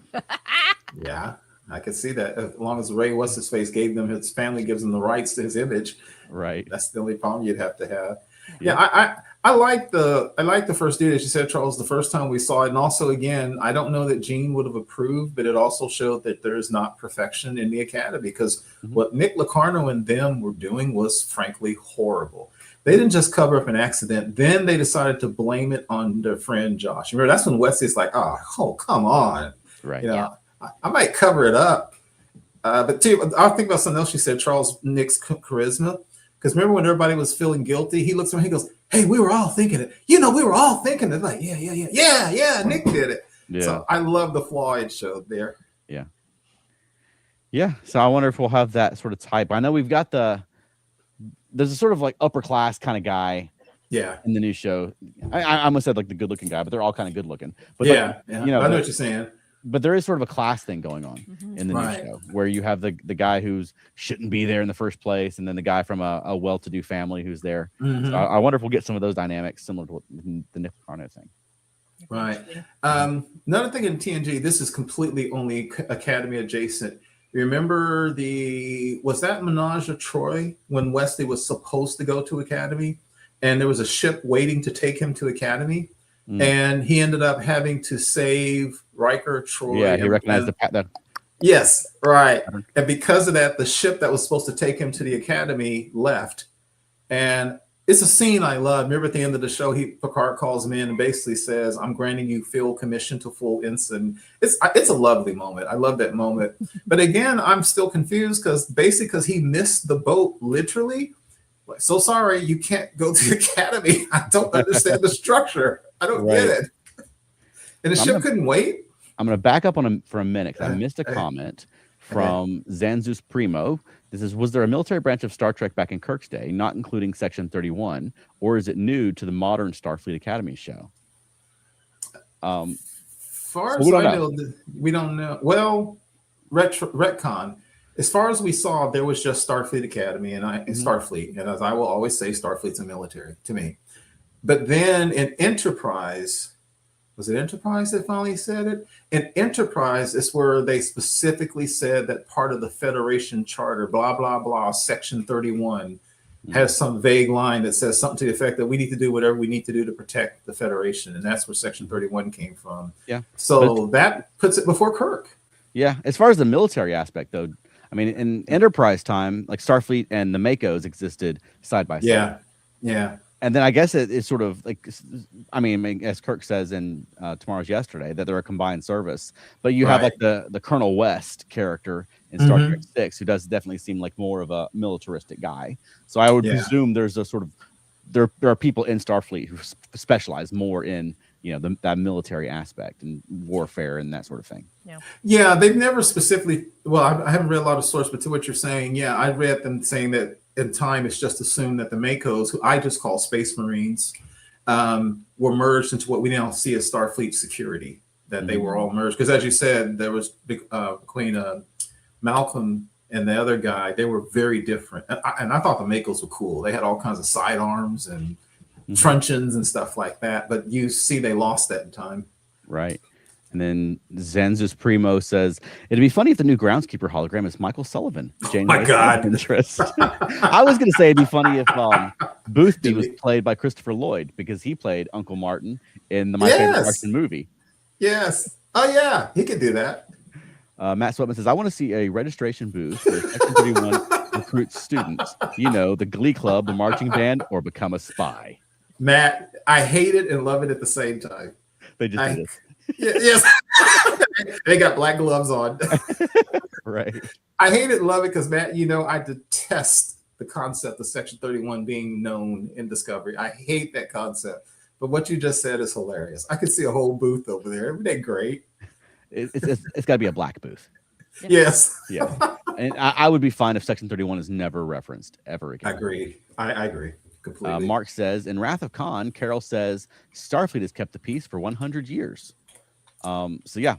Yeah, I could see that. As long as Ray What's-His-Face his family gives him the rights to his image. Right. That's the only problem you'd have to have. Yeah, I like the First Duty, as you said, Charles, the first time we saw it. And also, again, I don't know that Gene would have approved, but it also showed that there's not perfection in the Academy because what Nick Locarno and them were doing was frankly horrible. They didn't just cover up an accident. Then they decided to blame it on their friend Josh. Remember, that's when Wesley's like, oh, come on. Right. I might cover it up. But too, I'll think about something else you said, Charles, Nick's charisma. Because remember when everybody was feeling guilty, he looks around, he goes, hey, we were all thinking it. We were all thinking it. Like, yeah, Nick did it. Yeah. So I love the flaw it showed there. Yeah. Yeah. So I wonder if we'll have that sort of type. I know we've got there's a sort of like upper class kind of guy. Yeah. In the new show. I almost said like the good looking guy, but they're all kind of good looking. But I know what you're saying. But there is sort of a class thing going on in the new show where you have the guy who's shouldn't be there in the first place, and then the guy from a well-to-do family who's there. So I wonder if we'll get some of those dynamics similar to the Nick Locarno thing. Right. Another thing in TNG, this is completely only Academy adjacent. Remember was that Menage a Troy when Wesley was supposed to go to Academy, and there was a ship waiting to take him to Academy? And he ended up having to save Riker, Troy. Yeah, he recognized the pattern. Yes, right. And because of that, the ship that was supposed to take him to the Academy left. And it's a scene I love. Remember at the end of the show, Picard calls him in and basically says, I'm granting you field commission to full ensign. It's a lovely moment. I love that moment. But again, I'm still confused because he missed the boat literally. Like, so sorry, you can't go to the Academy. I don't understand the structure. I don't get it. And the ship couldn't wait. I'm going to back up for a minute because I missed a comment from Zanzus Primo. This is, was there a military branch of Star Trek back in Kirk's day, not including Section 31, or is it new to the modern Starfleet Academy show? Far as I know, we don't know. Well, retcon. As far as we saw, there was just Starfleet Academy and Starfleet. And as I will always say, Starfleet's a military to me. But then in Enterprise, was it Enterprise that finally said it? And Enterprise is where they specifically said that part of the Federation Charter, blah, blah, blah, Section 31, has some vague line that says something to the effect that we need to do whatever we need to do to protect the Federation. And that's where Section 31 came from. Yeah. So that puts it before Kirk. Yeah. As far as the military aspect, though, I mean, in Enterprise time, like Starfleet and the Makos existed side by side. Yeah. Yeah. And then I guess it's sort of like, I mean, as Kirk says in Tomorrow's Yesterday, that they're a combined service. But you have like the Colonel West character in Star Trek 6, who does definitely seem like more of a militaristic guy. So I would presume there's a sort of there are people in Starfleet who specialize more in that military aspect and warfare and that sort of thing. Yeah, they've never specifically. Well, I haven't read a lot of sources, but to what you're saying, yeah, I read them saying that in time it's just assumed that the Makos, who I just call Space Marines, were merged into what we now see as Starfleet security. That they were all merged because, as you said, there was between Malcolm and the other guy, they were very different. And I thought the Makos were cool. They had all kinds of sidearms and truncheons and stuff like that. But you see, they lost that in time. Right. And then Zenzus Primo says, it'd be funny if the new groundskeeper hologram is Michael Sullivan. Oh my God. Interest. I was going to say it'd be funny if Boothby was played by Christopher Lloyd, because he played Uncle Martin in the My Favorite Martian movie. Yes. Oh, yeah. He could do that. Matt Sweatman says, I want to see a registration booth where Section 31 recruits students. The Glee Club, the marching band, or become a spy. Matt, I hate it and love it at the same time. They just did this. Yes. They got black gloves on. Right. I hate it and love it because, Matt, I detest the concept of Section 31 being known in Discovery. I hate that concept. But what you just said is hilarious. I could see a whole booth over there. Isn't that great? It's got to be a black booth. Yes. Yeah. And I would be fine if Section 31 is never referenced ever again. I agree. Completely. Mark says, in Wrath of Khan, Carol says, Starfleet has kept the peace for 100 years. So yeah,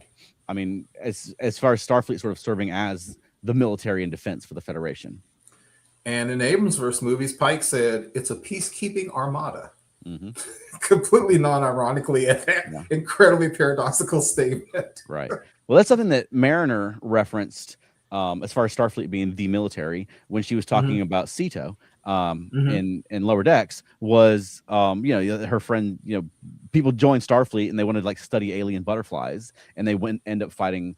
I mean, as far as Starfleet sort of serving as the military and defense for the Federation. And in Abrams' movies, Pike said it's a peacekeeping armada. Completely non-ironically at that incredibly paradoxical statement. Right. Well, that's something that Mariner referenced as far as Starfleet being the military when she was talking about Ceto in Lower Decks was, her friend, people joined Starfleet and they wanted to study alien butterflies, and they end up fighting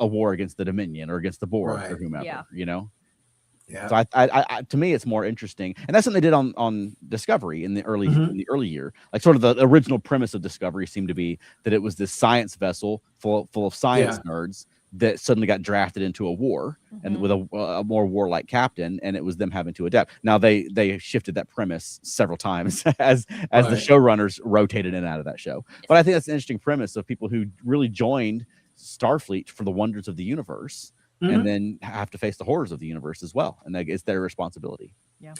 a war against the Dominion or against the Borg or whomever, Yeah. So I to me, it's more interesting, and that's something they did on Discovery in the early year. Like sort of the original premise of Discovery seemed to be that it was this science vessel full of science nerds that suddenly got drafted into a war and with a more warlike captain, and it was them having to adapt. Now they shifted that premise several times as the showrunners rotated in and out of that show. But I think that's an interesting premise of people who really joined Starfleet for the wonders of the universe. And then have to face the horrors of the universe as well. And it's their responsibility. Yeah,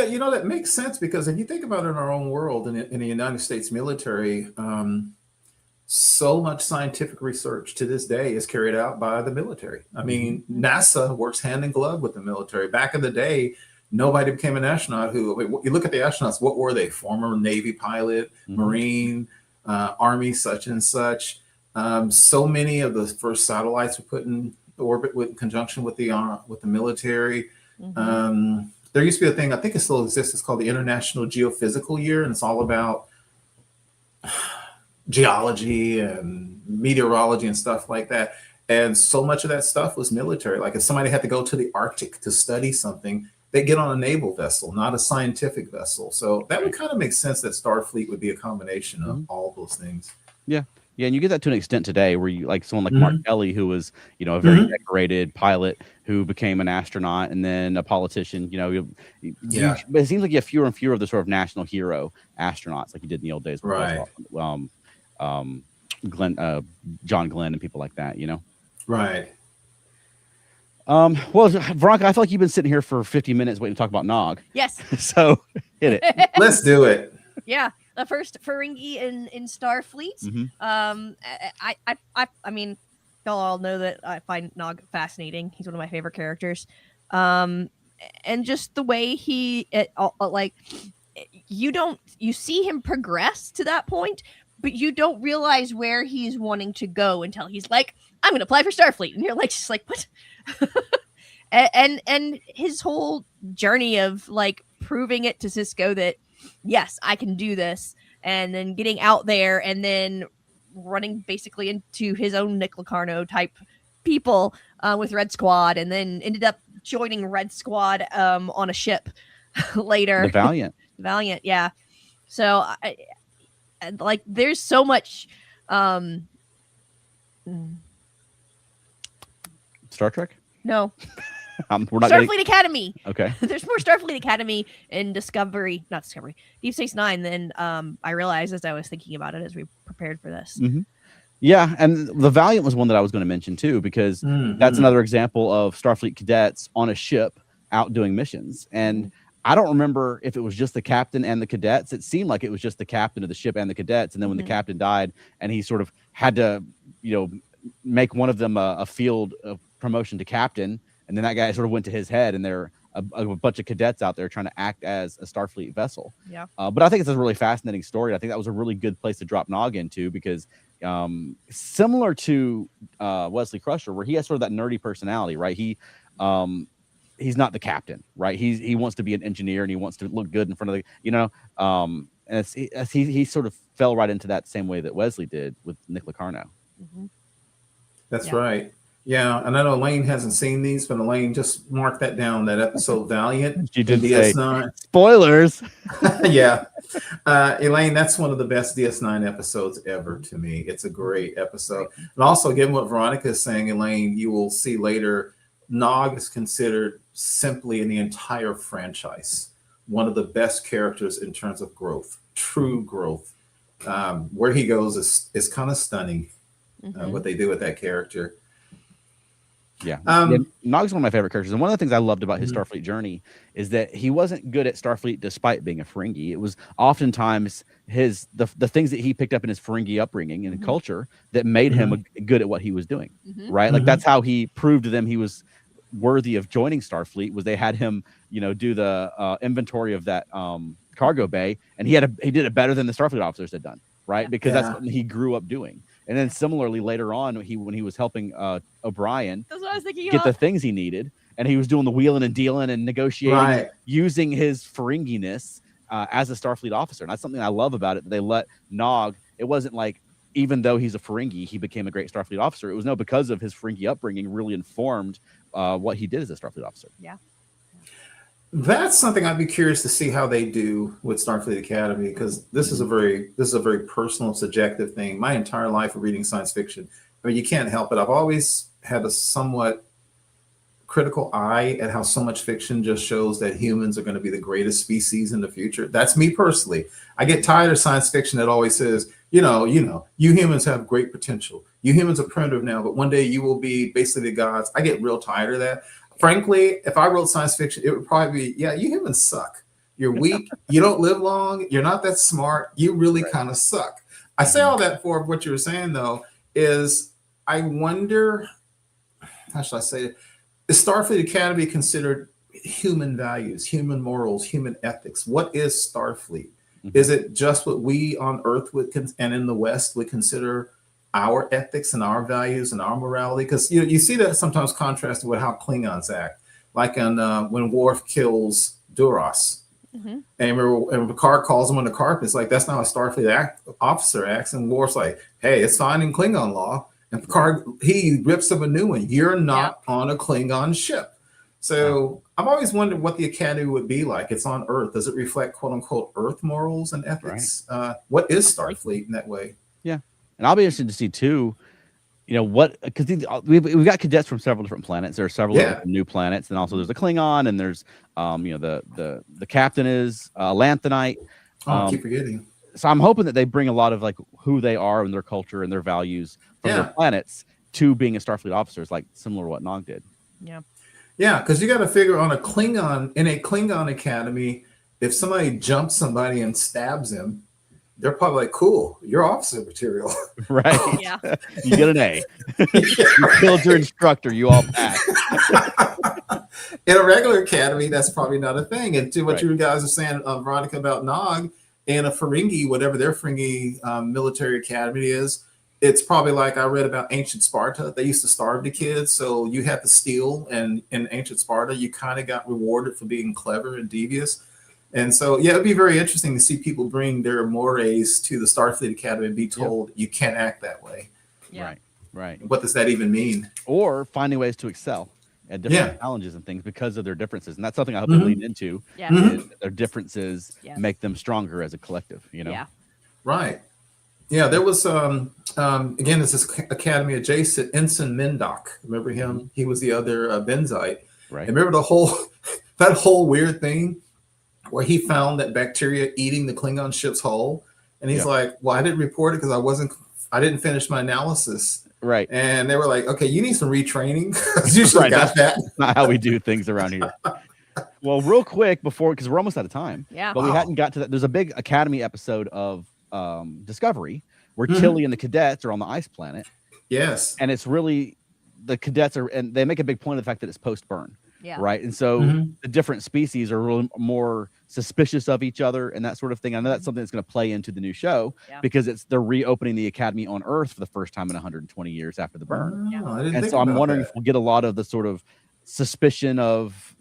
that makes sense, because if you think about it in our own world, in the United States military, so much scientific research to this day is carried out by the military. I mean, NASA works hand in glove with the military. Back in the day, nobody became an astronaut you look at the astronauts, what were they? Former Navy pilot, Marine, Army, such and such. So many of the first satellites were put in orbit in conjunction with the military. There used to be a thing, I think it still exists, it's called the International Geophysical Year, and it's all about geology and meteorology and stuff like that. And so much of that stuff was military. Like if somebody had to go to the Arctic to study something, they get on a naval vessel, not a scientific vessel. So that would kind of make sense that Starfleet would be a combination of all those things. Yeah. Yeah, and you get that to an extent today, where you like someone like Mark Kelly, who was, a very decorated pilot who became an astronaut and then a politician. But it seems like you have fewer and fewer of the sort of national hero astronauts like you did in the old days. Right. John Glenn and people like that. Right. Well, Veronica, I feel like you've been sitting here for 50 minutes waiting to talk about Nog. Yes. So hit it. Let's do it. Yeah. The first Ferengi in Starfleet. I mean, y'all all know that I find Nog fascinating. He's one of my favorite characters. And just the way you see him progress to that point, but you don't realize where he's wanting to go until he's like, I'm going to apply for Starfleet. And you're like, just like, what? and his whole journey of like proving it to Cisco that, yes, I can do this. And then getting out there and then running basically into his own Nick Locarno type people with Red Squad, and then ended up joining Red Squad on a ship later. The Valiant. Valiant, yeah. So like there's so much Star Trek? No. We're not Starfleet Academy. Okay. There's more Starfleet Academy in Deep Space Nine than I realized as I was thinking about it as we prepared for this. Mm-hmm. Yeah, and the Valiant was one that I was going to mention too, because that's another example of Starfleet cadets on a ship out doing missions. And I don't remember if it was just the captain and the cadets. It seemed like it was just the captain of the ship and the cadets. And then when the captain died and he sort of had to, make one of them a field promotion to captain, and then that guy sort of went to his head, and there are a bunch of cadets out there trying to act as a Starfleet vessel. Yeah. But I think it's a really fascinating story. I think that was a really good place to drop Nog into, because similar to Wesley Crusher, where he has sort of that nerdy personality, right? He's not the captain, right? He wants to be an engineer, and he wants to look good in front of the, and he sort of fell right into that same way that Wesley did with Nick Locarno. That's right. Yeah, and I know Elaine hasn't seen these, but Elaine, just mark that down, that episode Valiant. She did DS9. Say, spoilers. Yeah. Elaine, that's one of the best DS9 episodes ever to me. It's a great episode. And also, given what Veronica is saying, Elaine, you will see later, Nog is considered simply in the entire franchise one of the best characters in terms of growth, true growth. Where he goes is kind of stunning, what they do with that character. Yeah. Nog's one of my favorite characters. And one of the things I loved about his Starfleet journey is that he wasn't good at Starfleet despite being a Ferengi. It was oftentimes the things that he picked up in his Ferengi upbringing and culture that made him good at what he was doing. Right. Like that's how he proved to them he was worthy of joining Starfleet, was they had him, do the inventory of that cargo bay, and he did it better than the Starfleet officers had done. Right. Because that's what he grew up doing. And then similarly later on, when he was helping O'Brien get the things he needed, and he was doing the wheeling and dealing and negotiating, using his Ferengi-ness as a Starfleet officer. And that's something I love about it. That they let Nog, it wasn't like, even though he's a Ferengi, he became a great Starfleet officer. It was because of his Ferengi upbringing really informed what he did as a Starfleet officer. Yeah. That's something I'd be curious to see how they do with Starfleet Academy, because this is a very personal, subjective thing. My entire life of reading science fiction, I mean, you can't help it. I've always had a somewhat critical eye at how so much fiction just shows that humans are going to be the greatest species in the future. That's me personally. I get tired of science fiction that always says, you humans have great potential. You humans are primitive now, but one day you will be basically the gods. I get real tired of that. Frankly, if I wrote science fiction, it would probably be, you humans suck. You're weak. You don't live long. You're not that smart. You really kind of suck. I say all that for what you were saying, though, is I wonder, how should I say it? Is Starfleet Academy considered human values, human morals, human ethics? What is Starfleet? Is it just what we on Earth and in the West would consider our ethics and our values and our morality? Because you see that sometimes contrasted with how Klingons act, like when Worf kills Duras, and Picard calls him on the carpet. It's like, that's not how a Starfleet officer acts, and Worf's like, hey, it's fine in Klingon law, and Picard, he rips him a new one. You're not on a Klingon ship. So I've always wondered what the Academy would be like. It's on Earth. Does it reflect quote unquote Earth morals and ethics? What is Starfleet in that way? Yeah. And I'll be interested to see too, because we've got cadets from several different planets. There are several new planets, and also there's a Klingon, and there's the captain is Lanthanite. I keep forgetting. So I'm hoping that they bring a lot of like who they are and their culture and their values from their planets to being a Starfleet officer, is like similar to what Nog did. Yeah. Yeah, because you got to figure in a Klingon academy, if somebody jumps somebody and stabs him, they're probably like, cool, you're officer material. Right. Yeah. You get an A. You killed your instructor, you all passed. In a regular academy, that's probably not a thing. And to what you guys are saying, Veronica, about Nog, in a Ferengi, whatever their Ferengi military academy is, it's probably like I read about ancient Sparta. They used to starve the kids, so you had to steal, and in ancient Sparta, you kind of got rewarded for being clever and devious. And so, yeah, it'd be very interesting to see people bring their mores to the Starfleet Academy and be told you can't act that way. Yeah. Right. What does that even mean? Or finding ways to excel at different challenges and things because of their differences. And that's something I hope they lean into. Yeah. Is their differences make them stronger as a collective, you know? Yeah. Right. Yeah, there was again, it's this academy adjacent, Ensign Mendoc. Remember him? He was the other Benzite. Right. And remember that whole weird thing where he found that bacteria eating the Klingon ship's hull, and he's like, "Well, I didn't report it because I didn't finish my analysis." Right. And they were like, "Okay, you need some retraining. You should have got that." That's not how we do things around here. Well, real quick because we're almost out of time. Yeah. But we hadn't got to that. There's a big Academy episode of Discovery where Tilly and the cadets are on the ice planet. Yes. And it's really the cadets and they make a big point of the fact that it's post-burn. Yeah. Right. And so the different species are really more suspicious of each other and that sort of thing. I know that's something that's going to play into the new show because they're reopening the Academy on Earth for the first time in 120 years after the burn. And so I'm wondering if we'll get a lot of the sort of suspicion of,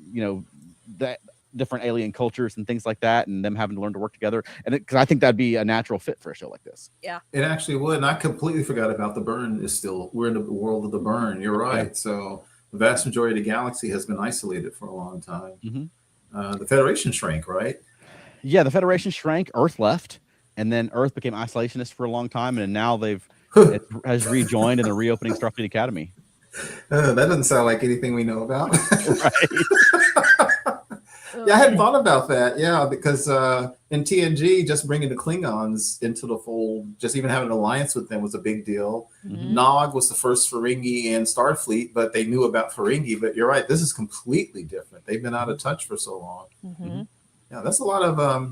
that different alien cultures and things like that, and them having to learn to work together. And because I think that'd be a natural fit for a show like this. Yeah, it actually would. And I completely forgot about the burn. We're in the world of the burn. You're right. Yeah. So the vast majority of the galaxy has been isolated for a long time. The Federation shrank, right? Yeah, the Federation shrank. Earth left, and then Earth became isolationist for a long time, and now it has rejoined, and they're reopening Starfleet Academy. That doesn't sound like anything we know about. Right. Yeah, I hadn't thought about that. Yeah, because in TNG, just bringing the Klingons into the fold, just even having an alliance with them was a big deal. Nog was the first Ferengi in Starfleet, but they knew about Ferengi. But you're right, this is completely different. They've been out of touch for so long. Yeah, that's a lot of. I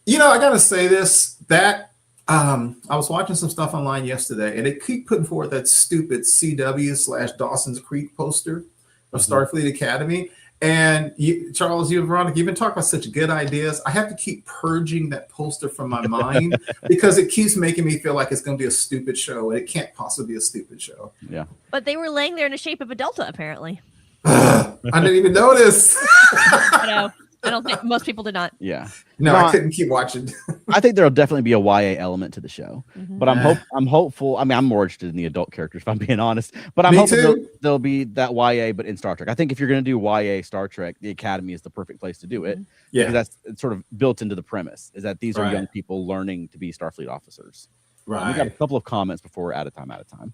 got to say this, that I was watching some stuff online yesterday, and they keep putting forward that stupid CW/Dawson's Creek poster of Starfleet Academy. And Charles, you and Veronica, you've been talking about such good ideas. I have to keep purging that poster from my mind because it keeps making me feel like it's going to be a stupid show, and it can't possibly be a stupid show. Yeah. But they were laying there in the shape of a delta, apparently. I didn't even notice. I know. I don't think most people did not. Yeah. No, I couldn't keep watching. I think there'll definitely be a YA element to the show, but I'm hopeful. I mean, I'm more interested in the adult characters, if I'm being honest. But I'm hoping there'll be that YA, but in Star Trek. I think if you're going to do YA Star Trek, the Academy is the perfect place to do it. Yeah, because that's sort of built into the premise is that these are young people learning to be Starfleet officers. Right. We got a couple of comments before we're out of time.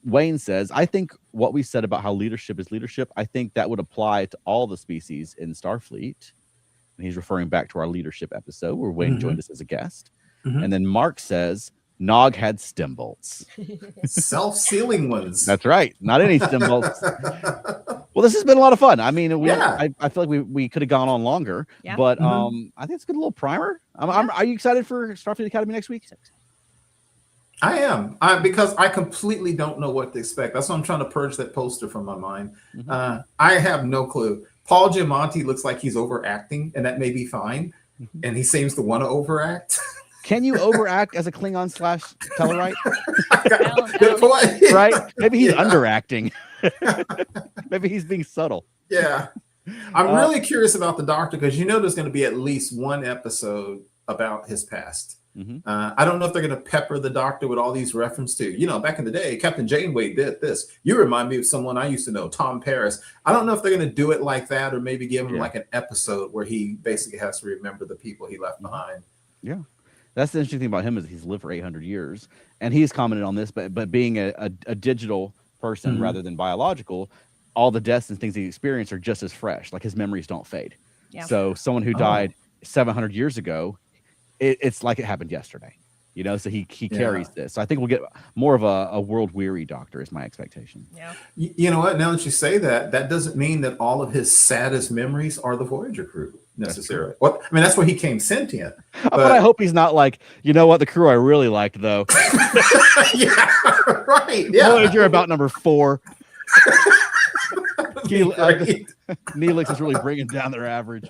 Wayne says, I think what we said about how leadership is leadership, I think that would apply to all the species in Starfleet. And he's referring back to our leadership episode where Wayne joined us as a guest. And then Mark says, Nog had stem bolts. Self-sealing ones. That's right. Not any stem bolts. Well, this has been a lot of fun. I mean, I feel like we could have gone on longer, but I think it's a good little primer. Are you excited for Starfleet Academy next week? I am, because I completely don't know what to expect. That's why I'm trying to purge that poster from my mind. I have no clue. Paul Giamatti looks like he's overacting, and that may be fine. And he seems to want to overact. Can you overact as a Klingon / Tellarite? Good point. Right? Maybe he's underacting. Maybe he's being subtle. Yeah. I'm really curious about the Doctor because there's going to be at least one episode about his past. I don't know if they're going to pepper the Doctor with all these references to, back in the day, Captain Janeway did this. You remind me of someone I used to know, Tom Paris. I don't know if they're going to do it like that or maybe give him like an episode where he basically has to remember the people he left behind. Yeah. That's the interesting thing about him is he's lived for 800 years. And he's commented on this, but being a digital person rather than biological, all the deaths and things he experienced are just as fresh. Like his memories don't fade. Yeah. So someone who died 700 years ago, it's like it happened yesterday, so he carries this. So I think we'll get more of a world weary Doctor is my expectation. Yeah. You know what? Now that you say that doesn't mean that all of his saddest memories are the Voyager crew necessarily. Well, I mean, that's where he came sentient. But I hope he's not like, the crew I really liked though. Yeah, right. Yeah. Voyager about number 4. Neelix is really bringing down their average.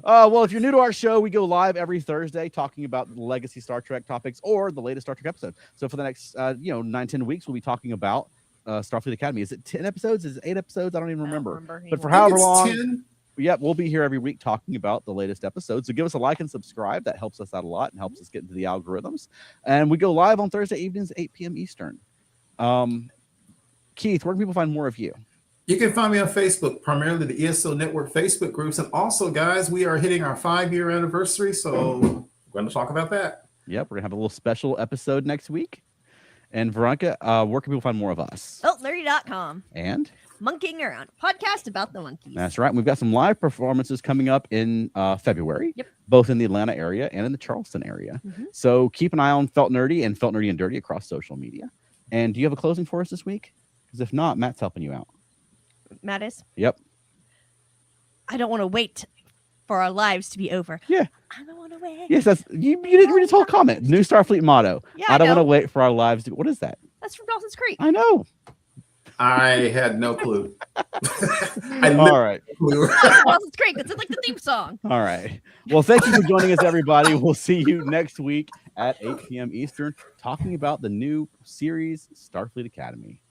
Well, if you're new to our show, we go live every Thursday talking about legacy Star Trek topics or the latest Star Trek episode. So for the next 9-10 weeks, we'll be talking about Starfleet Academy. Is it 10 episodes? Is it 8 episodes? I don't even remember. But for however long, 10. Yeah, we'll be here every week talking about the latest episodes. So give us a like and subscribe. That helps us out a lot and helps us get into the algorithms. And we go live on Thursday evenings, 8 p.m. Eastern. Keith, where can people find more of you? You can find me on Facebook, primarily the ESO Network Facebook groups. And also, guys, we are hitting our 5-year anniversary. So we're going to talk about that. Yep, we're going to have a little special episode next week. And Veronica, where can people find more of us? Feltnerdy.com. And? Monkeying Around, podcast about the monkeys. That's right. We've got some live performances coming up in February, both in the Atlanta area and in the Charleston area. So keep an eye on Felt Nerdy and Felt Nerdy and Dirty across social media. And do you have a closing for us this week? Because if not, Matt's helping you out. Matt is? Yep. I don't want to wait for our lives to be over. Yeah. I don't want to wait. Yes, that's you didn't read his whole comment. New Starfleet motto. Yeah, I don't want to wait for our lives to be. What is that? That's from Dawson's Creek. I know. I had no clue. All right. Dawson's Creek. That's like the theme song. All right. Well, thank you for joining us, everybody. We'll see you next week at 8 p.m. Eastern, talking about the new series, Starfleet Academy.